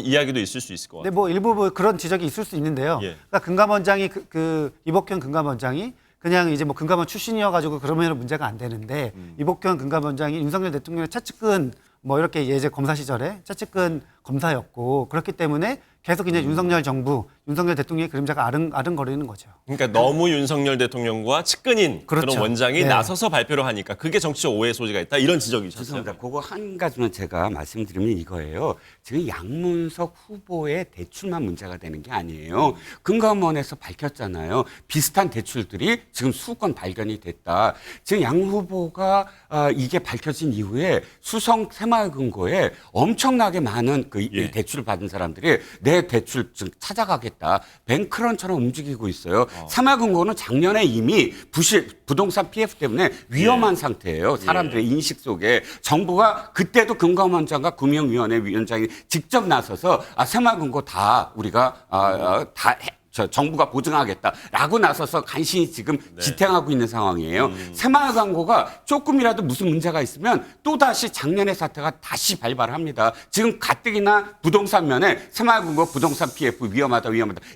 이야기도 있을 수 있을 것 같아요. 네, 일부 그런 지적이 있을 수 있는데요. 예. 그러니까 금감원장이 이복현 금감원장이 그냥 이제 뭐 금감원 출신이어가지고 그러면 문제가 안 되는데 이복현 금감원장이 윤석열 대통령의 최측근 뭐 이렇게 예제 검사 시절에 최측근 검사였고 그렇기 때문에 계속 이제 윤석열 정부, 윤석열 대통령의 그림자가 아른거리는 거죠. 그러니까 너무 윤석열 대통령과 측근인 그런 그렇죠. 원장이 네. 나서서 발표를 하니까 그게 정치적 오해 소지가 있다 이런 지적이셨어요. 죄송합니다. 그거 한 가지만 제가 말씀드리면 이거예요. 지금 양문석 후보의 대출만 문제가 되는 게 아니에요. 금감원에서 밝혔잖아요. 비슷한 대출들이 지금 수건 발견이 됐다. 지금 양 후보가 이게 밝혀진 이후에 수성 새마을금고에 엄청나게 많은 그 이 대출을 받은 사람들이 내 대출 좀 찾아가겠다. 뱅크런처럼 움직이고 있어요. 새마을금고는 작년에 이미 부동산 PF 때문에 위험한 상태예요. 사람들의 인식 속에. 정부가 그때도 금감원장과 금융위원회 위원장이 직접 나서서 새마을금고 다 우리가 정부가 보증하겠다라고 나서서 간신히 지금 지탱하고 있는 상황이에요. 새마을금고가 조금이라도 무슨 문제가 있으면 또다시 작년의 사태가 다시 발발합니다. 지금 가뜩이나 부동산 면에 새마을금고 부동산 PF 위험하다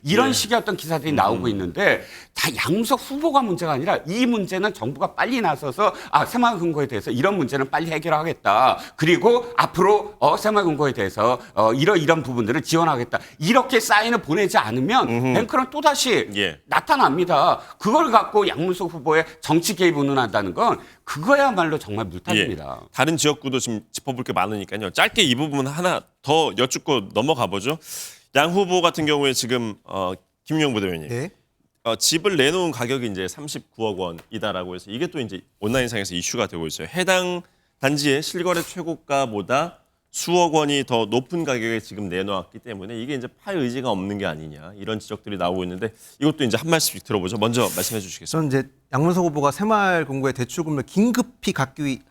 이런 식의 어떤 기사들이 나오고 있는데 다 양문석 후보가 문제가 아니라 이 문제는 정부가 빨리 나서서 새마을금고에 대해서 이런 문제는 빨리 해결하겠다. 그리고 앞으로 새마을금고에 대해서 이런 부분들을 지원하겠다. 이렇게 사인을 보내지 않으면 뱅크는 또다시 나타납니다. 그걸 갖고 양문석 후보의 정치 개입 운운한다는 건 그거야말로 정말 물타기입니다. 다른 지역구도 지금 짚어볼 게 많으니까요. 짧게 이 부분 하나 더 여쭙고 넘어가 보죠. 양 후보 같은 경우에 지금 김용 부대변인 네. 집을 내놓은 가격이 이제 39억 원이다라고 해서 이게 또 이제 온라인상에서 이슈가 되고 있어요. 해당 단지의 실거래 최고가보다 수억 원이 더 높은 가격에 지금 내놓았기 때문에 이게 이제 팔 의지가 없는 게 아니냐 이런 지적들이 나오고 있는데 이것도 이제 한 말씀씩 들어보죠. 먼저 말씀해 주시겠습니다. 저는 이제 양문석 후보가 새마을금고의 대출금을 긴급히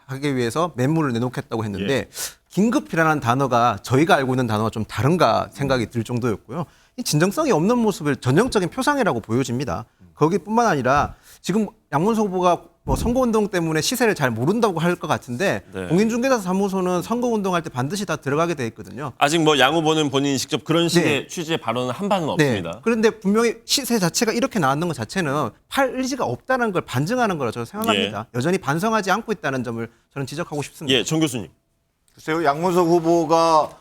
하기 위해서 매물을 내놓겠다고 했는데 긴급이라는 단어가 저희가 알고 있는 단어가 좀 다른가 생각이 들 정도였고요. 이 진정성이 없는 모습을 전형적인 표상이라고 보여집니다. 거기뿐만 아니라 지금 양문석 후보가 뭐 선거운동 때문에 시세를 잘 모른다고 할 것 같은데 공인중개사 사무소는 선거운동할 때 반드시 다 들어가게 돼 있거든요. 아직 뭐 양 후보는 본인이 직접 그런 식의 취지의 발언을 한 바는 없습니다. 그런데 분명히 시세 자체가 이렇게 나왔는 것 자체는 팔 의지가 없다는 걸 반증하는 거라 저는 생각합니다. 여전히 반성하지 않고 있다는 점을 저는 지적하고 싶습니다. 정 교수님. 글쎄요, 양문석 후보가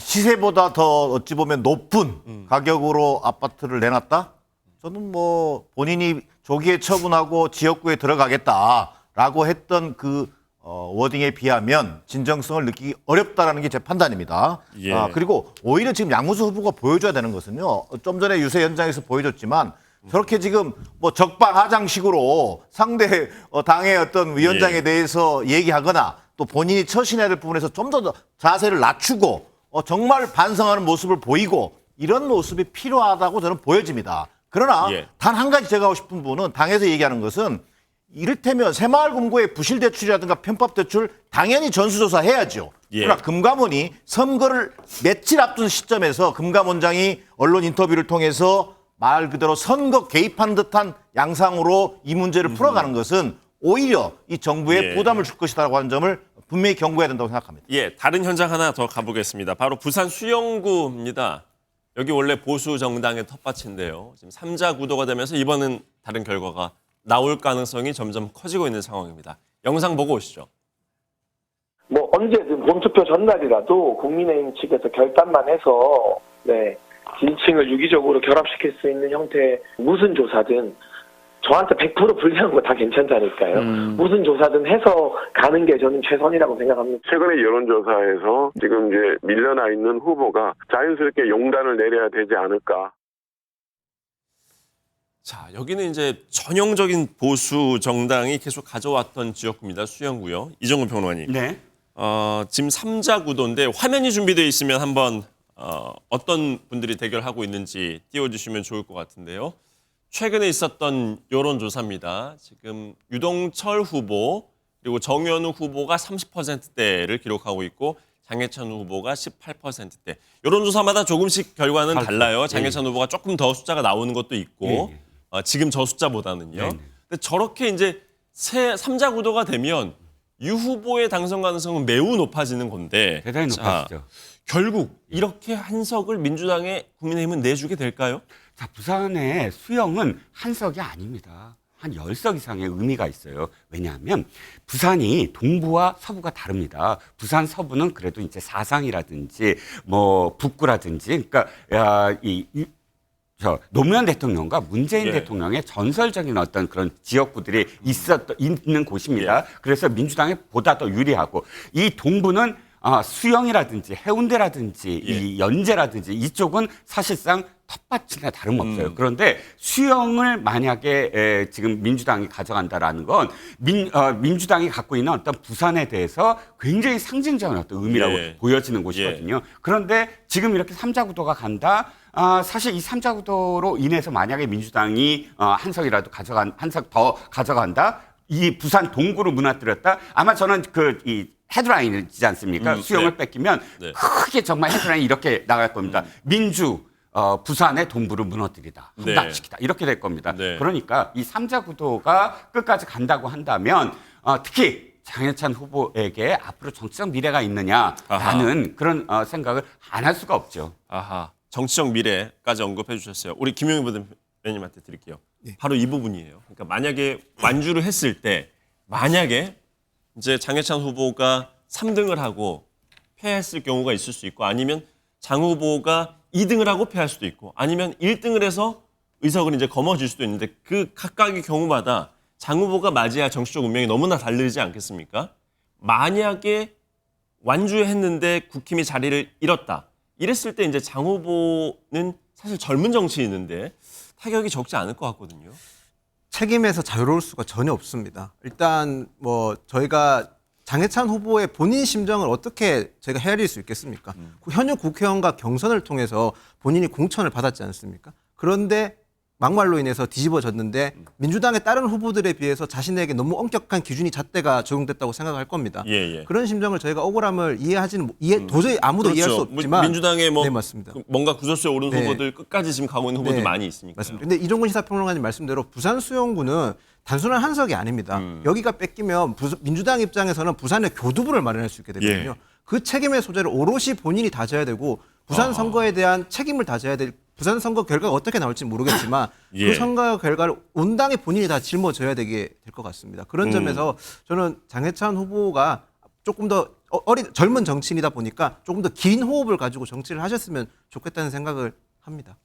시세보다 더 어찌 보면 높은 가격으로 아파트를 내놨다? 저는 뭐 본인이 조기에 처분하고 지역구에 들어가겠다라고 했던 그 워딩에 비하면 진정성을 느끼기 어렵다라는 게 제 판단입니다. 그리고 오히려 지금 양문석 후보가 보여줘야 되는 것은요. 좀 전에 유세 현장에서 보여줬지만 저렇게 지금 뭐 적방하장식으로 상대 당의 어떤 위원장에 대해서 얘기하거나 또 본인이 처신해야 될 부분에서 좀 더 자세를 낮추고 정말 반성하는 모습을 보이고 이런 모습이 필요하다고 저는 보여집니다. 그러나 단 한 가지 제가 하고 싶은 부분은 당에서 얘기하는 것은 이를테면 새마을금고의 부실대출이라든가 편법대출 당연히 전수조사 해야죠. 그러나 금감원이 선거를 며칠 앞둔 시점에서 금감원장이 언론 인터뷰를 통해서 말 그대로 선거 개입한 듯한 양상으로 이 문제를 풀어가는 것은 오히려 이 정부에 부담을 줄 것이라고 하는 점을 분명히 경고해야 된다고 생각합니다. 다른 현장 하나 더 가보겠습니다. 바로 부산 수영구입니다. 여기 원래 보수 정당의 텃밭인데요. 지금 3자 구도가 되면서 이번은 다른 결과가 나올 가능성이 점점 커지고 있는 상황입니다. 영상 보고 오시죠. 뭐 언제든 본투표 전날이라도 국민의힘 측에서 결단만 해서 지지층을 유기적으로 결합시킬 수 있는 형태의 무슨 조사든 저한테 100% 불리한 거 다 괜찮다니까요. 무슨 조사든 해서 가는 게 저는 최선이라고 생각합니다. 최근에 여론조사에서 지금 이제 밀려나 있는 후보가 자연스럽게 용단을 내려야 되지 않을까. 자, 여기는 이제 전형적인 보수 정당이 계속 가져왔던 지역구입니다. 수영구요. 이정훈 평론가님. 지금 3자 구도인데 화면이 준비되어 있으면 한번 어떤 분들이 대결하고 있는지 띄워주시면 좋을 것 같은데요. 최근에 있었던 여론조사입니다. 지금 유동철 후보 그리고 정현우 후보가 30%대를 기록하고 있고 장해찬 후보가 18%대. 여론조사마다 조금씩 결과는 달라요. 장해찬 후보가 조금 더 숫자가 나오는 것도 있고 지금 저 숫자보다는요. 근데 저렇게 이제 3자 구도가 되면 유 후보의 당선 가능성은 매우 높아지는 건데 대단히 높아지죠. 결국 이렇게 한석을 민주당에 국민의힘은 내주게 될까요? 자, 부산의 수영은 한석이 아닙니다. 한 10석 이상의 의미가 있어요. 왜냐하면 부산이 동부와 서부가 다릅니다. 부산 서부는 그래도 이제 사상이라든지 뭐 북구라든지 그러니까 노무현 대통령과 문재인 대통령의 전설적인 어떤 그런 지역구들이 있는 곳입니다. 그래서 민주당에 보다 더 유리하고 이 동부는 수영이라든지 해운대라든지 이 연제라든지 이쪽은 사실상 텃밭이나 다름없어요. 그런데 수영을 만약에 지금 민주당이 가져간다라는 건 민주당이 갖고 있는 어떤 부산에 대해서 굉장히 상징적인 어떤 의미라고 보여지는 곳이거든요. 그런데 지금 이렇게 삼자구도가 간다. 사실 이 삼자구도로 인해서 만약에 민주당이 한 석 더 가져간다. 이 부산 동구를 무너뜨렸다. 아마 저는 이 헤드라인이지 않습니까? 수영을 뺏기면 크게 정말 헤드라인이 이렇게 나갈 겁니다. 부산의 동부를 무너뜨리다. 함락시키다. 이렇게 될 겁니다. 그러니까 이 삼자구도가 끝까지 간다고 한다면 특히 장해찬 후보에게 앞으로 정치적 미래가 있느냐라는 그런 생각을 안 할 수가 없죠. 정치적 미래까지 언급해 주셨어요. 우리 김용희 부대표님한테 드릴게요. 바로 이 부분이에요. 그러니까 만약에 완주를 했을 때 만약에 이제 장해찬 후보가 3등을 하고 패했을 경우가 있을 수 있고 아니면 장 후보가 2등을 하고 패할 수도 있고 아니면 1등을 해서 의석을 이제 거머쥘 수도 있는데 그 각각의 경우마다 장 후보가 맞이할 정치적 운명이 너무나 다르지 않겠습니까? 만약에 완주했는데 국힘이 자리를 잃었다. 이랬을 때 이제 장 후보는 사실 젊은 정치인인데 타격이 적지 않을 것 같거든요. 책임에서 자유로울 수가 전혀 없습니다. 일단 뭐 저희가 장해찬 후보의 본인 심정을 어떻게 저희가 헤아릴 수 있겠습니까? 현역 국회의원과 경선을 통해서 본인이 공천을 받았지 않습니까? 그런데 막말로 인해서 뒤집어졌는데 민주당의 다른 후보들에 비해서 자신에게 너무 엄격한 기준이 잣대가 적용됐다고 생각할 겁니다. 그런 심정을 저희가 억울함을 도저히 아무도 이해할 수 없지만 민주당의 네, 맞습니다. 뭔가 구설수에 오른 후보들 끝까지 지금 가고 있는 후보들 많이 있으니까. 맞습니다. 근데 이종근 시사평론가님 말씀대로 부산 수영구는 단순한 한석이 아닙니다. 여기가 뺏기면 민주당 입장에서는 부산에 교두부를 마련할 수 있게 되거든요. 그 책임의 소재를 오롯이 본인이 다져야 되고 부산 선거에 대한 책임을 다져야 될 부산 선거 결과가 어떻게 나올지 모르겠지만 그 선거 결과를 온당히 본인이 다 짊어져야 되게 될 것 같습니다. 그런 점에서 저는 장해찬 후보가 조금 더 젊은 정치인이다 보니까 조금 더 긴 호흡을 가지고 정치를 하셨으면 좋겠다는 생각을 합니다.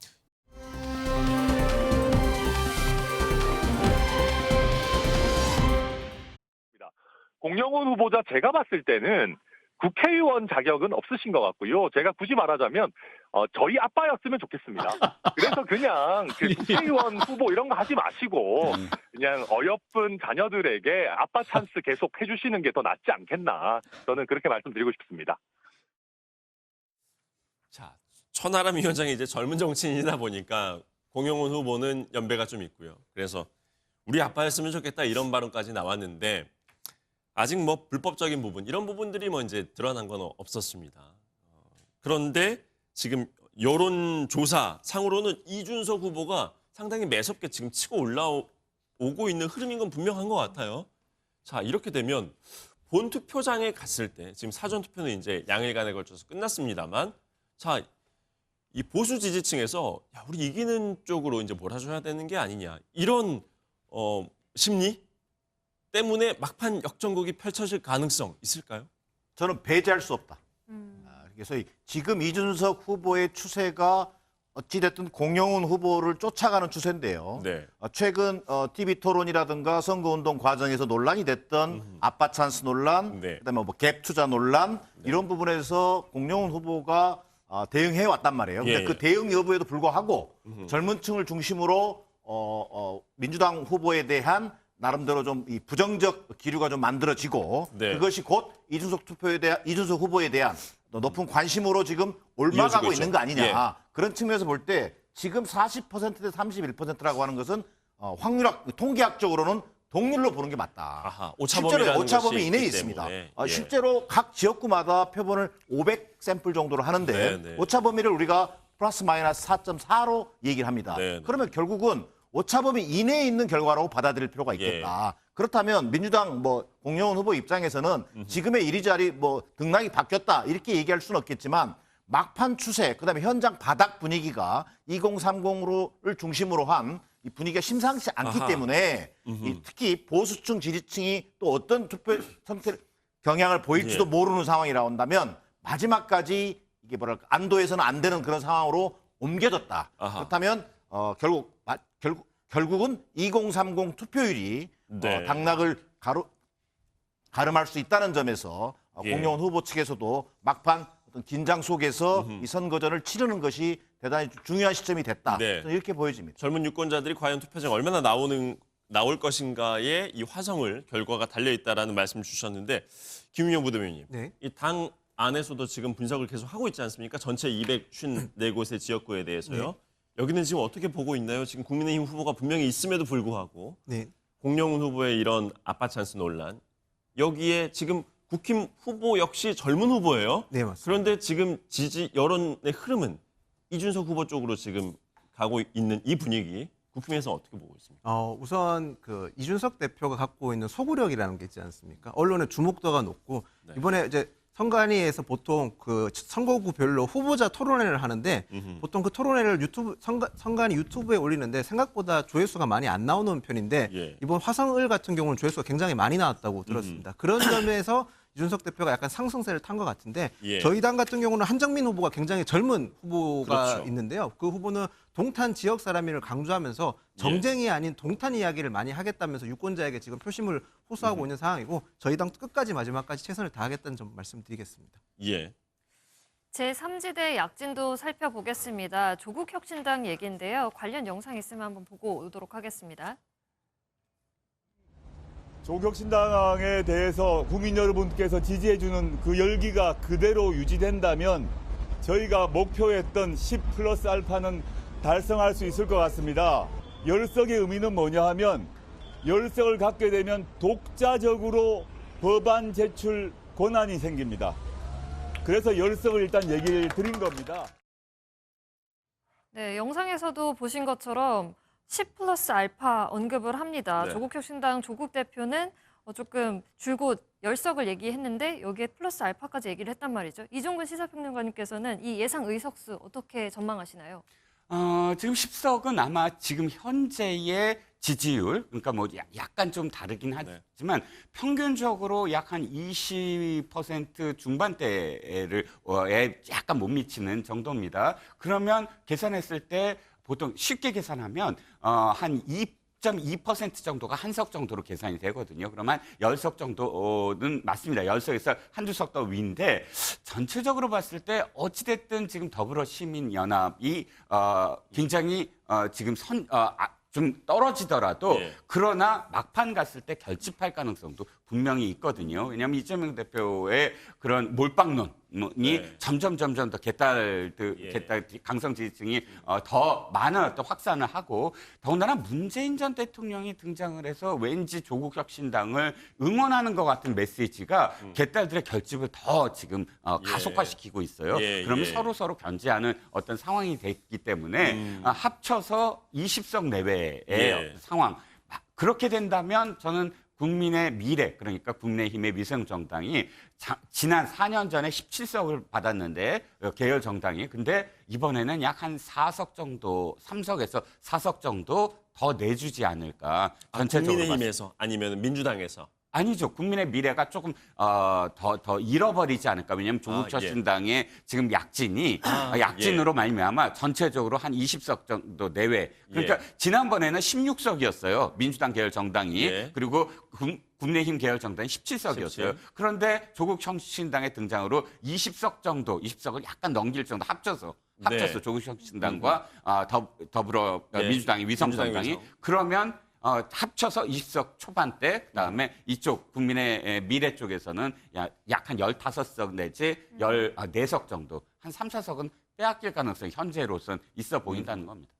공영훈 후보자 제가 봤을 때는 국회의원 자격은 없으신 것 같고요. 제가 굳이 말하자면 저희 아빠였으면 좋겠습니다. 그래서 그냥 국회의원 후보 이런 거 하지 마시고 그냥 어여쁜 자녀들에게 아빠 찬스 계속 해주시는 게 더 낫지 않겠나. 저는 그렇게 말씀드리고 싶습니다. 자, 천하람 위원장이 이제 젊은 정치인이다 보니까 공영훈 후보는 연배가 좀 있고요. 그래서 우리 아빠였으면 좋겠다 이런 발언까지 나왔는데 아직 뭐 불법적인 부분 이런 부분들이 뭐 이제 드러난 건 없었습니다. 그런데 지금 여론조사 상으로는 이준석 후보가 상당히 매섭게 지금 치고 올라오고 있는 흐름인 건 분명한 것 같아요. 자, 이렇게 되면 본투표장에 갔을 때 지금 사전투표는 이제 양일간에 걸쳐서 끝났습니다만 자, 이 보수 지지층에서 야, 우리 이기는 쪽으로 이제 몰아줘야 되는 게 아니냐 이런 심리 때문에 막판 역전극이 펼쳐질 가능성 있을까요? 저는 배제할 수 없다. 그래서 지금 이준석 후보의 추세가 어찌됐든 공영훈 후보를 쫓아가는 추세인데요. 최근 TV 토론이라든가 선거운동 과정에서 논란이 됐던 아빠 찬스 논란, 그다음에 뭐 갭 투자 논란 이런 부분에서 공영훈 후보가 대응해 왔단 말이에요. 근데 그 대응 여부에도 불구하고 젊은 층을 중심으로 민주당 후보에 대한 나름대로 좀 이 부정적 기류가 좀 만들어지고 그것이 곧 이준석 후보에 대한 높은 관심으로 지금 올라가고 있는 거 아니냐. 그런 측면에서 볼 때 지금 40%대 31%라고 하는 것은 통계학적으로는 동률로 보는 게 맞다. 실제로 오차범위 이내에 있습니다. 실제로 각 지역구마다 표본을 500샘플 정도로 하는데 오차범위를 우리가 플러스 마이너스 4.4로 얘기를 합니다. 그러면 결국은 오차범위 이내에 있는 결과라고 받아들일 필요가 있겠다. 그렇다면 민주당 공영훈 후보 입장에서는 지금의 이리저리 등락이 바뀌었다 이렇게 얘기할 수는 없겠지만 막판 추세 그다음에 현장 바닥 분위기가 2030를 중심으로 한 이 분위기가 심상치 않기 아하. 때문에 특히 보수층 지지층이 또 어떤 투표 선택 경향을 보일지도 예. 모르는 상황이 나온다면 마지막까지 이게 뭐랄까 안도해서는 안 되는 그런 상황으로 옮겨졌다. 아하. 그렇다면 결국은 2030 투표율이 네. 당락을 가름할 수 있다는 점에서 예. 공영훈 후보 측에서도 막판 어떤 긴장 속에서 이 선거전을 치르는 것이 대단히 중요한 시점이 됐다. 네. 저는 이렇게 보여집니다. 젊은 유권자들이 과연 투표장에 얼마나 나올 것인가에 이 화성을 결과가 달려 있다라는 말씀 주셨는데 김윤영 부대변인님, 네. 이 당 안에서도 지금 분석을 계속 하고 있지 않습니까? 전체 254곳의 지역구에 대해서요. 네. 여기는 지금 어떻게 보고 있나요? 지금 국민의힘 후보가 분명히 있음에도 불구하고 네. 공영훈 후보의 이런 아빠 찬스 논란, 여기에 지금 국힘 후보 역시 젊은 후보예요. 네, 맞습니다. 그런데 지금 지지 여론의 흐름은 이준석 후보 쪽으로 지금 가고 있는 이 분위기, 국힘에서 어떻게 보고 있습니까? 우선 그 이준석 대표가 갖고 있는 소구력이라는 게 있지 않습니까? 언론의 주목도가 높고 네. 이번에 이제 선관위에서 보통 그 선거구별로 후보자 토론회를 하는데 보통 그 토론회를 선관위 유튜브에 올리는데 생각보다 조회수가 많이 안 나오는 편인데 예. 이번 화성을 같은 경우는 조회수가 굉장히 많이 나왔다고 들었습니다. 그런 점에서 이준석 대표가 약간 상승세를 탄 것 같은데 예. 저희 당 같은 경우는 한정민 후보가 굉장히 젊은 후보가 그렇죠. 있는데요. 그 후보는 동탄 지역 사람임을 강조하면서 정쟁이 아닌 동탄 이야기를 많이 하겠다면서 유권자에게 지금 표심을 호소하고 있는 상황이고 저희 당 끝까지 마지막까지 최선을 다하겠다는 점 말씀드리겠습니다. 예. 제3지대 약진도 살펴보겠습니다. 조국혁신당 얘기인데요. 관련 영상 있으면 한번 보고 오도록 하겠습니다. 조국혁신당에 대해서 국민 여러분께서 지지해주는 그 열기가 그대로 유지된다면 저희가 목표했던 10+알파는 달성할 수 있을 것 같습니다. 열석의 의미는 뭐냐 하면 열석을 갖게 되면 독자적으로 법안 제출 권한이 생깁니다. 그래서 열석을 일단 얘기를 드린 겁니다. 네, 영상에서도 보신 것처럼 10+알파 언급을 합니다. 네. 조국혁신당 조국 대표는 조금 줄곧 열석을 얘기했는데 여기에 플러스 알파까지 얘기를 했단 말이죠. 이종근 시사평론가님께서는 이 예상 의석수 어떻게 전망하시나요? 지금 10석은 아마 지금 현재의 지지율, 그러니까 뭐 약간 좀 다르긴 하지만 평균적으로 약 한 20% 중반대를 약간 못 미치는 정도입니다. 그러면 계산했을 때 보통 쉽게 계산하면 한 2.2% 정도가 한 석 정도로 계산이 되거든요. 그러면 10석 정도는 맞습니다. 10석에서 한두 석 더 위인데 전체적으로 봤을 때 어찌됐든 지금 더불어시민연합이 굉장히 지금 좀 떨어지더라도 예. 그러나 막판 갔을 때 결집할 가능성도 분명히 있거든요. 왜냐하면 이재명 대표의 그런 몰빵론이 네. 점점 더 개딸 강성 지지층이 더 많은 어떤 확산을 하고 더군다나 문재인 전 대통령이 등장을 해서 왠지 조국혁신당을 응원하는 것 같은 메시지가 개딸들의 결집을 더 지금 가속화시키고 있어요. 그러면 서로 견제하는 어떤 상황이 됐기 때문에 합쳐서 20석 내외의 예. 상황. 그렇게 된다면 저는 국민의 미래, 그러니까 국민의힘의 위성정당이 지난 4년 전에 17석을 받았는데 계열 정당이 근데 이번에는 약 한 4석 정도, 3석에서 4석 정도 더 내주지 않을까. 전체적으로 국민의힘에서 아니면 민주당에서? 아니죠. 국민의 미래가 조금 더 잃어버리지 않을까. 왜냐하면 조국혁신당의 지금 약진이 약진으로 말미암아 전체적으로 한 20석 정도 내외. 그러니까 지난번에는 16석이었어요. 민주당 계열 정당이. 그리고 국민의힘 계열 정당이 17석이었어요. 그런데 조국혁신당의 등장으로 20석 정도, 20석을 약간 넘길 정도 합쳐서 조국혁신당과 더불어 민주당이 위성정당이 그러면 합쳐서 20석 초반대, 그다음에 이쪽 국민의 미래 쪽에서는 약 한 15석 내지 14석 정도, 한 3, 4석은 빼앗길 가능성이 현재로선 있어 보인다는 겁니다.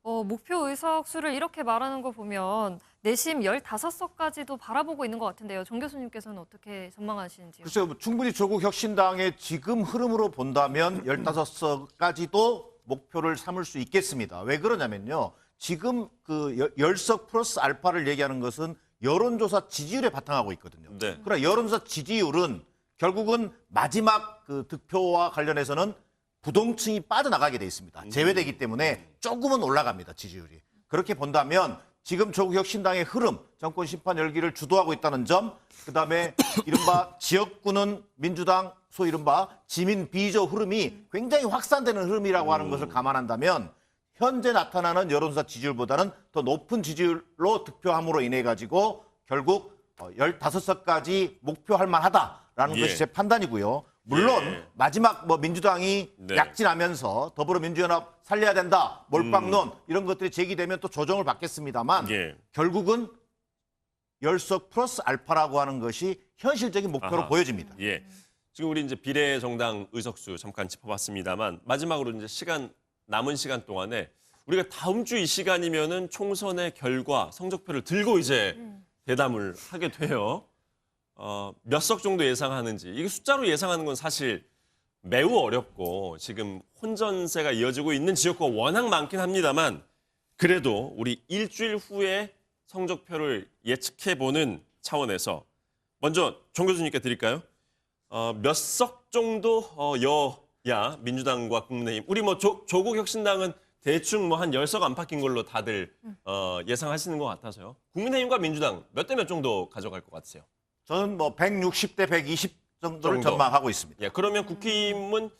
목표 의석 수를 이렇게 말하는 거 보면 내심 15석까지도 바라보고 있는 것 같은데요. 정 교수님께서는 어떻게 전망하시는지요? 글쎄요, 충분히 조국혁신당의 지금 흐름으로 본다면 15석까지도 목표를 삼을 수 있겠습니다. 왜 그러냐면요. 지금 그 열석 플러스 알파를 얘기하는 것은 여론조사 지지율에 바탕하고 있거든요. 네. 그러나 여론조사 지지율은 결국은 마지막 그 득표와 관련해서는 부동층이 빠져나가게 돼 있습니다. 제외되기 때문에 조금은 올라갑니다, 지지율이. 그렇게 본다면 지금 조국혁신당의 흐름, 정권 심판 열기를 주도하고 있다는 점, 그다음에 이른바 지역구는 민주당, 소위 이른바 지민 비조 흐름이 굉장히 확산되는 흐름이라고 하는 것을 감안한다면 현재 나타나는 여론조사 지지율보다는 더 높은 지지율로 득표함으로 인해 가지고 결국 15석까지 목표할 만하다라는 것이 제 판단이고요. 물론 마지막 민주당이 약진하면서 더불어민주연합 살려야 된다, 몰빵론 이런 것들이 제기되면 또 조정을 받겠습니다만 결국은 10석 플러스 알파라고 하는 것이 현실적인 목표로 보여집니다. 지금 우리 이제 비례정당 의석수 잠깐 짚어봤습니다만 마지막으로 이제 남은 시간 동안에 우리가 다음 주 이 시간이면은 총선의 결과 성적표를 들고 이제 대담을 하게 돼요. 몇 석 정도 예상하는지. 이게 숫자로 예상하는 건 사실 매우 어렵고 지금 혼전세가 이어지고 있는 지역구가 워낙 많긴 합니다만 그래도 우리 일주일 후에 성적표를 예측해보는 차원에서 먼저 정 교수님께 드릴까요? 몇 석 정도 여야 민주당과 국민의힘 우리 조국 혁신당은 대충 한 10석 안팎인 걸로 다들 예상하시는 것 같아서요. 국민의힘과 민주당 몇 대 몇 정도 가져갈 것 같으세요? 저는 160대 120 정도를 전망하고 있습니다. 그러면 국힘은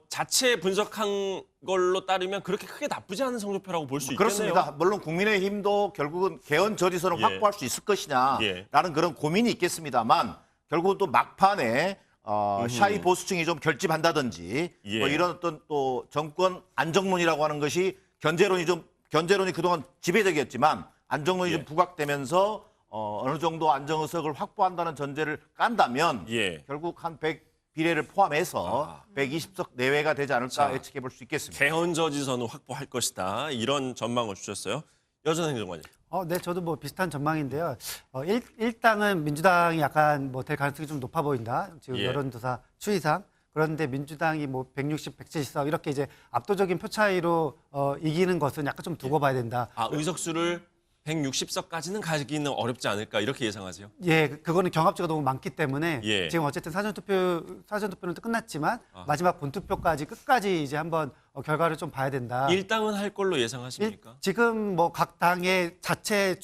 자체 분석한 걸로 따르면 그렇게 크게 나쁘지 않은 성적표라고 볼 수 있겠네요. 그렇습니다. 물론 국민의힘도 결국은 개헌 저지선을 확보할 수 있을 것이냐라는 그런 고민이 있겠습니다만 결국은 또 막판에 샤이 보수층이 좀 결집한다든지 이런 어떤 또 정권 안정론이라고 하는 것이 견제론이 그동안 지배적이었지만 안정론이 좀 부각되면서 어느 정도 안정의석을 확보한다는 전제를 깐다면 결국 한 100 비례를 포함해서 120석 내외가 되지 않을까 예측해 볼 수 있겠습니다. 개헌 저지선을 확보할 것이다. 이런 전망을 주셨어요. 여전한 행정관님. 네, 저도 비슷한 전망인데요. 일당은 민주당이 약간 될 가능성이 좀 높아 보인다. 지금 여론조사 추이상. 그런데 민주당이 160, 170석 이렇게 이제 압도적인 표 차이로 이기는 것은 약간 좀 두고 봐야 된다. 의석수를 160석까지는 가기는 어렵지 않을까 이렇게 예상하세요? 그거는 경합주가 너무 많기 때문에 지금 어쨌든 사전투표는 끝났지만 마지막 본투표까지 끝까지 이제 한번 결과를 좀 봐야 된다. 일당은 할 걸로 예상하십니까? 지금 각 당의 자체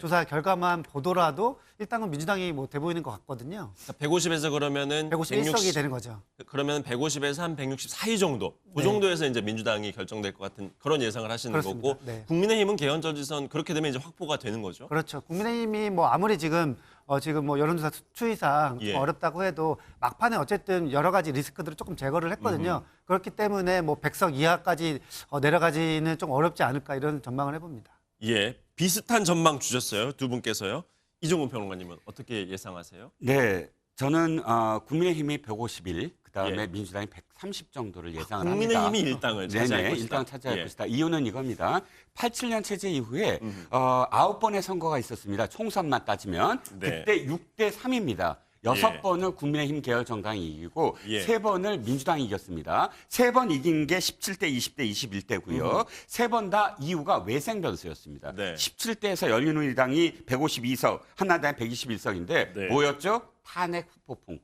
조사 결과만 보더라도 일당은 민주당이 돼 보이는 것 같거든요. 150에서 그러면은 151석이 되는 거죠. 그러면 150에서 한 160 사이 정도. 그 정도에서 이제 민주당이 결정될 것 같은 그런 예상을 하시는 그렇습니다. 거고 국민의힘은 개헌 저지선 그렇게 되면 이제 확보가 되는 거죠. 그렇죠. 국민의힘이 아무리 지금 여론조사 추이상 좀 어렵다고 해도 막판에 어쨌든 여러 가지 리스크들을 조금 제거를 했거든요. 그렇기 때문에 100석 이하까지 내려가지는 좀 어렵지 않을까 이런 전망을 해봅니다. 비슷한 전망 주셨어요. 두 분께서요. 이종훈 평론가님은 어떻게 예상하세요? 네, 저는 국민의힘이 151, 그다음에 민주당이 130 정도를 예상을 합니다. 국민의힘이 일당을 차지할 것이다. 일당을 차지할 것이다. 이유는 이겁니다. 87년 체제 이후에 9번의 선거가 있었습니다. 총선만 따지면 그때 6대 3입니다. 6번을 국민의힘 계열 정당이 이기고 3번을 민주당이 이겼습니다. 3번 이긴 게 17대, 20대, 21대고요. 3번 다 이유가 외생 변수였습니다. 17대에서 열린우리당이 152석, 한나라당이 121석인데 뭐였죠? 탄핵 후폭풍.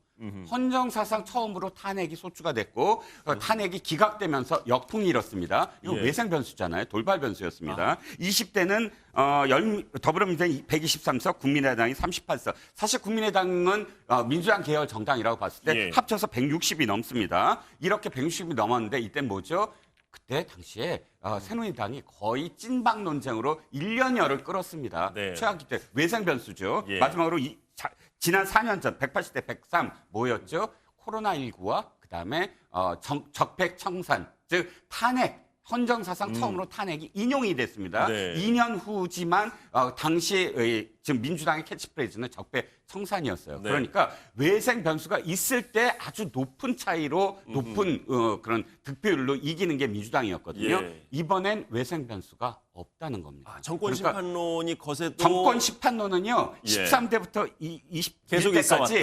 헌정사상 처음으로 탄핵이 소추가 됐고 탄핵이 기각되면서 역풍이 일었습니다. 이거 외생 변수잖아요. 돌발 변수였습니다. 20대는 더불어민주당이 123석, 국민의당이 38석. 사실 국민의당은 민주당 계열 정당이라고 봤을 때 합쳐서 160이 넘습니다. 이렇게 160이 넘었는데 이때 뭐죠? 그때 당시에 새누리당이 거의 찐박 논쟁으로 1년여를 끌었습니다. 최악기 때 외생 변수죠. 마지막으로 지난 4년 전 180대 103 뭐였죠? 코로나19와 그다음에 적폐 청산, 즉 탄핵. 헌정사상 처음으로 탄핵이 인용이 됐습니다. 2년 후지만 당시 지금 민주당의 캐치프레이즈는 적폐 청산이었어요. 그러니까 외생 변수가 있을 때 아주 높은 차이로 높은 그런 득표율로 이기는 게 민주당이었거든요. 이번엔 외생 변수가 없다는 겁니다. 정권 심판론이 거세도 정권 심판론은요. 13대부터 21대까지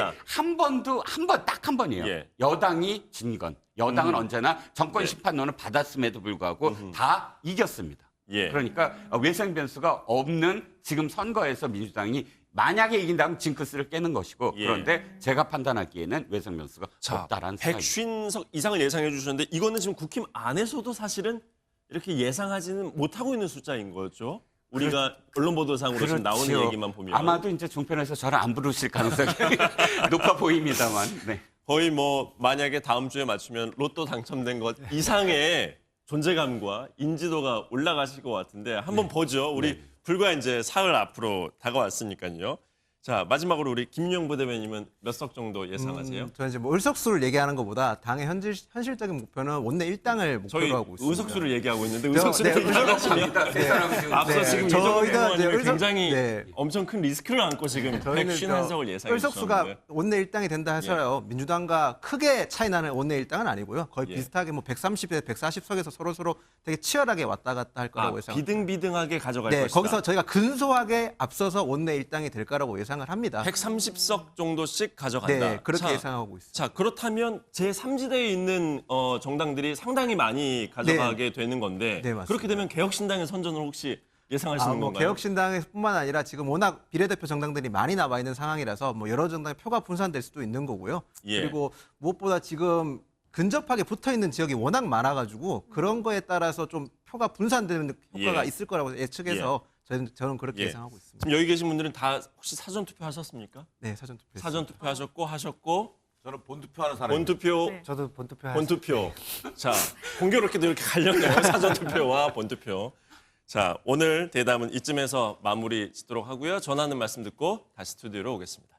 딱 한 번이에요. 여당이 진 건. 여당은 언제나 정권 심판론을 받았음에도 불구하고 다 이겼습니다. 그러니까 외생 변수가 없는 지금 선거에서 민주당이 만약에 이긴다면 징크스를 깨는 것이고 그런데 제가 판단하기에는 외생 변수가 없다라는 생각입니다. 150석 이상을 예상해 주셨는데 이거는 지금 국힘 안에서도 사실은 이렇게 예상하지는 못하고 있는 숫자인 거죠. 우리가 언론 보도상으로 지금 나오는 그렇지요. 얘기만 보면 아마도 이제 종편에서 저를 안 부르실 가능성이 높아 보입니다만. 네. 거의 뭐 만약에 다음 주에 맞추면 로또 당첨된 것 이상의 존재감과 인지도가 올라가실 것 같은데 한번 보죠. 우리 불과 이제 사흘 앞으로 다가왔으니까요. 자, 마지막으로 우리 김용 부대변님은 몇 석 정도 예상하세요? 저는 이제 뭐 의석수를 얘기하는 것보다 당의 현실적인 목표는 원내 일당을 목표로 저희 하고 있습니다. 의석수를 얘기하고 있는데 저- 의석수를 네, 얘기하시면 앞서 지금 이정도 의원님이 굉장히 네. 엄청 큰 리스크를 안고 지금 저희는 151석을 예상해 의석수가 주셨는데 원내 일당이 된다 해서요. 민주당과 크게 차이 나는 원내 일당은 아니고요. 거의 예. 비슷하게 뭐 130에 140석에서 서로 되게 치열하게 왔다 갔다 할 거라고 예상. 비등비등하게 가져갈 네, 것이다. 거기서 저희가 근소하게 앞서서 원내 일당이 될 거라고 예상을 합니다. 130석 정도씩 가져간다. 네, 그렇게 예상하고 있습니다. 자, 그렇다면 제3지대에 있는 정당들이 상당히 많이 가져가게 되는 건데 네, 맞습니다. 그렇게 되면 개혁신당의 선전을 혹시 예상하시는 뭐 건가요? 개혁신당뿐만 아니라 지금 워낙 비례대표 정당들이 많이 나와 있는 상황이라서 뭐 여러 정당의 표가 분산될 수도 있는 거고요. 예. 그리고 무엇보다 지금 근접하게 붙어 있는 지역이 워낙 많아가지고 그런 거에 따라서 좀 표가 분산되는 효과가 예. 있을 거라고 예측해서 저는 그렇게 예. 예상하고 있습니다. 지금 여기 계신 분들은 다 혹시 사전 투표 하셨습니까? 네, 사전 투표. 사전 투표 하셨고 저는 본투표하는 사람입니다. 본투표. 네. 저도 본투표 본투표. 자, 공교롭게도 이렇게 갈렸네요. 사전 투표와 본투표. 자, 오늘 대담은 이쯤에서 마무리 짓도록 하고요. 전하는 말씀 듣고 다시 스튜디오로 오겠습니다.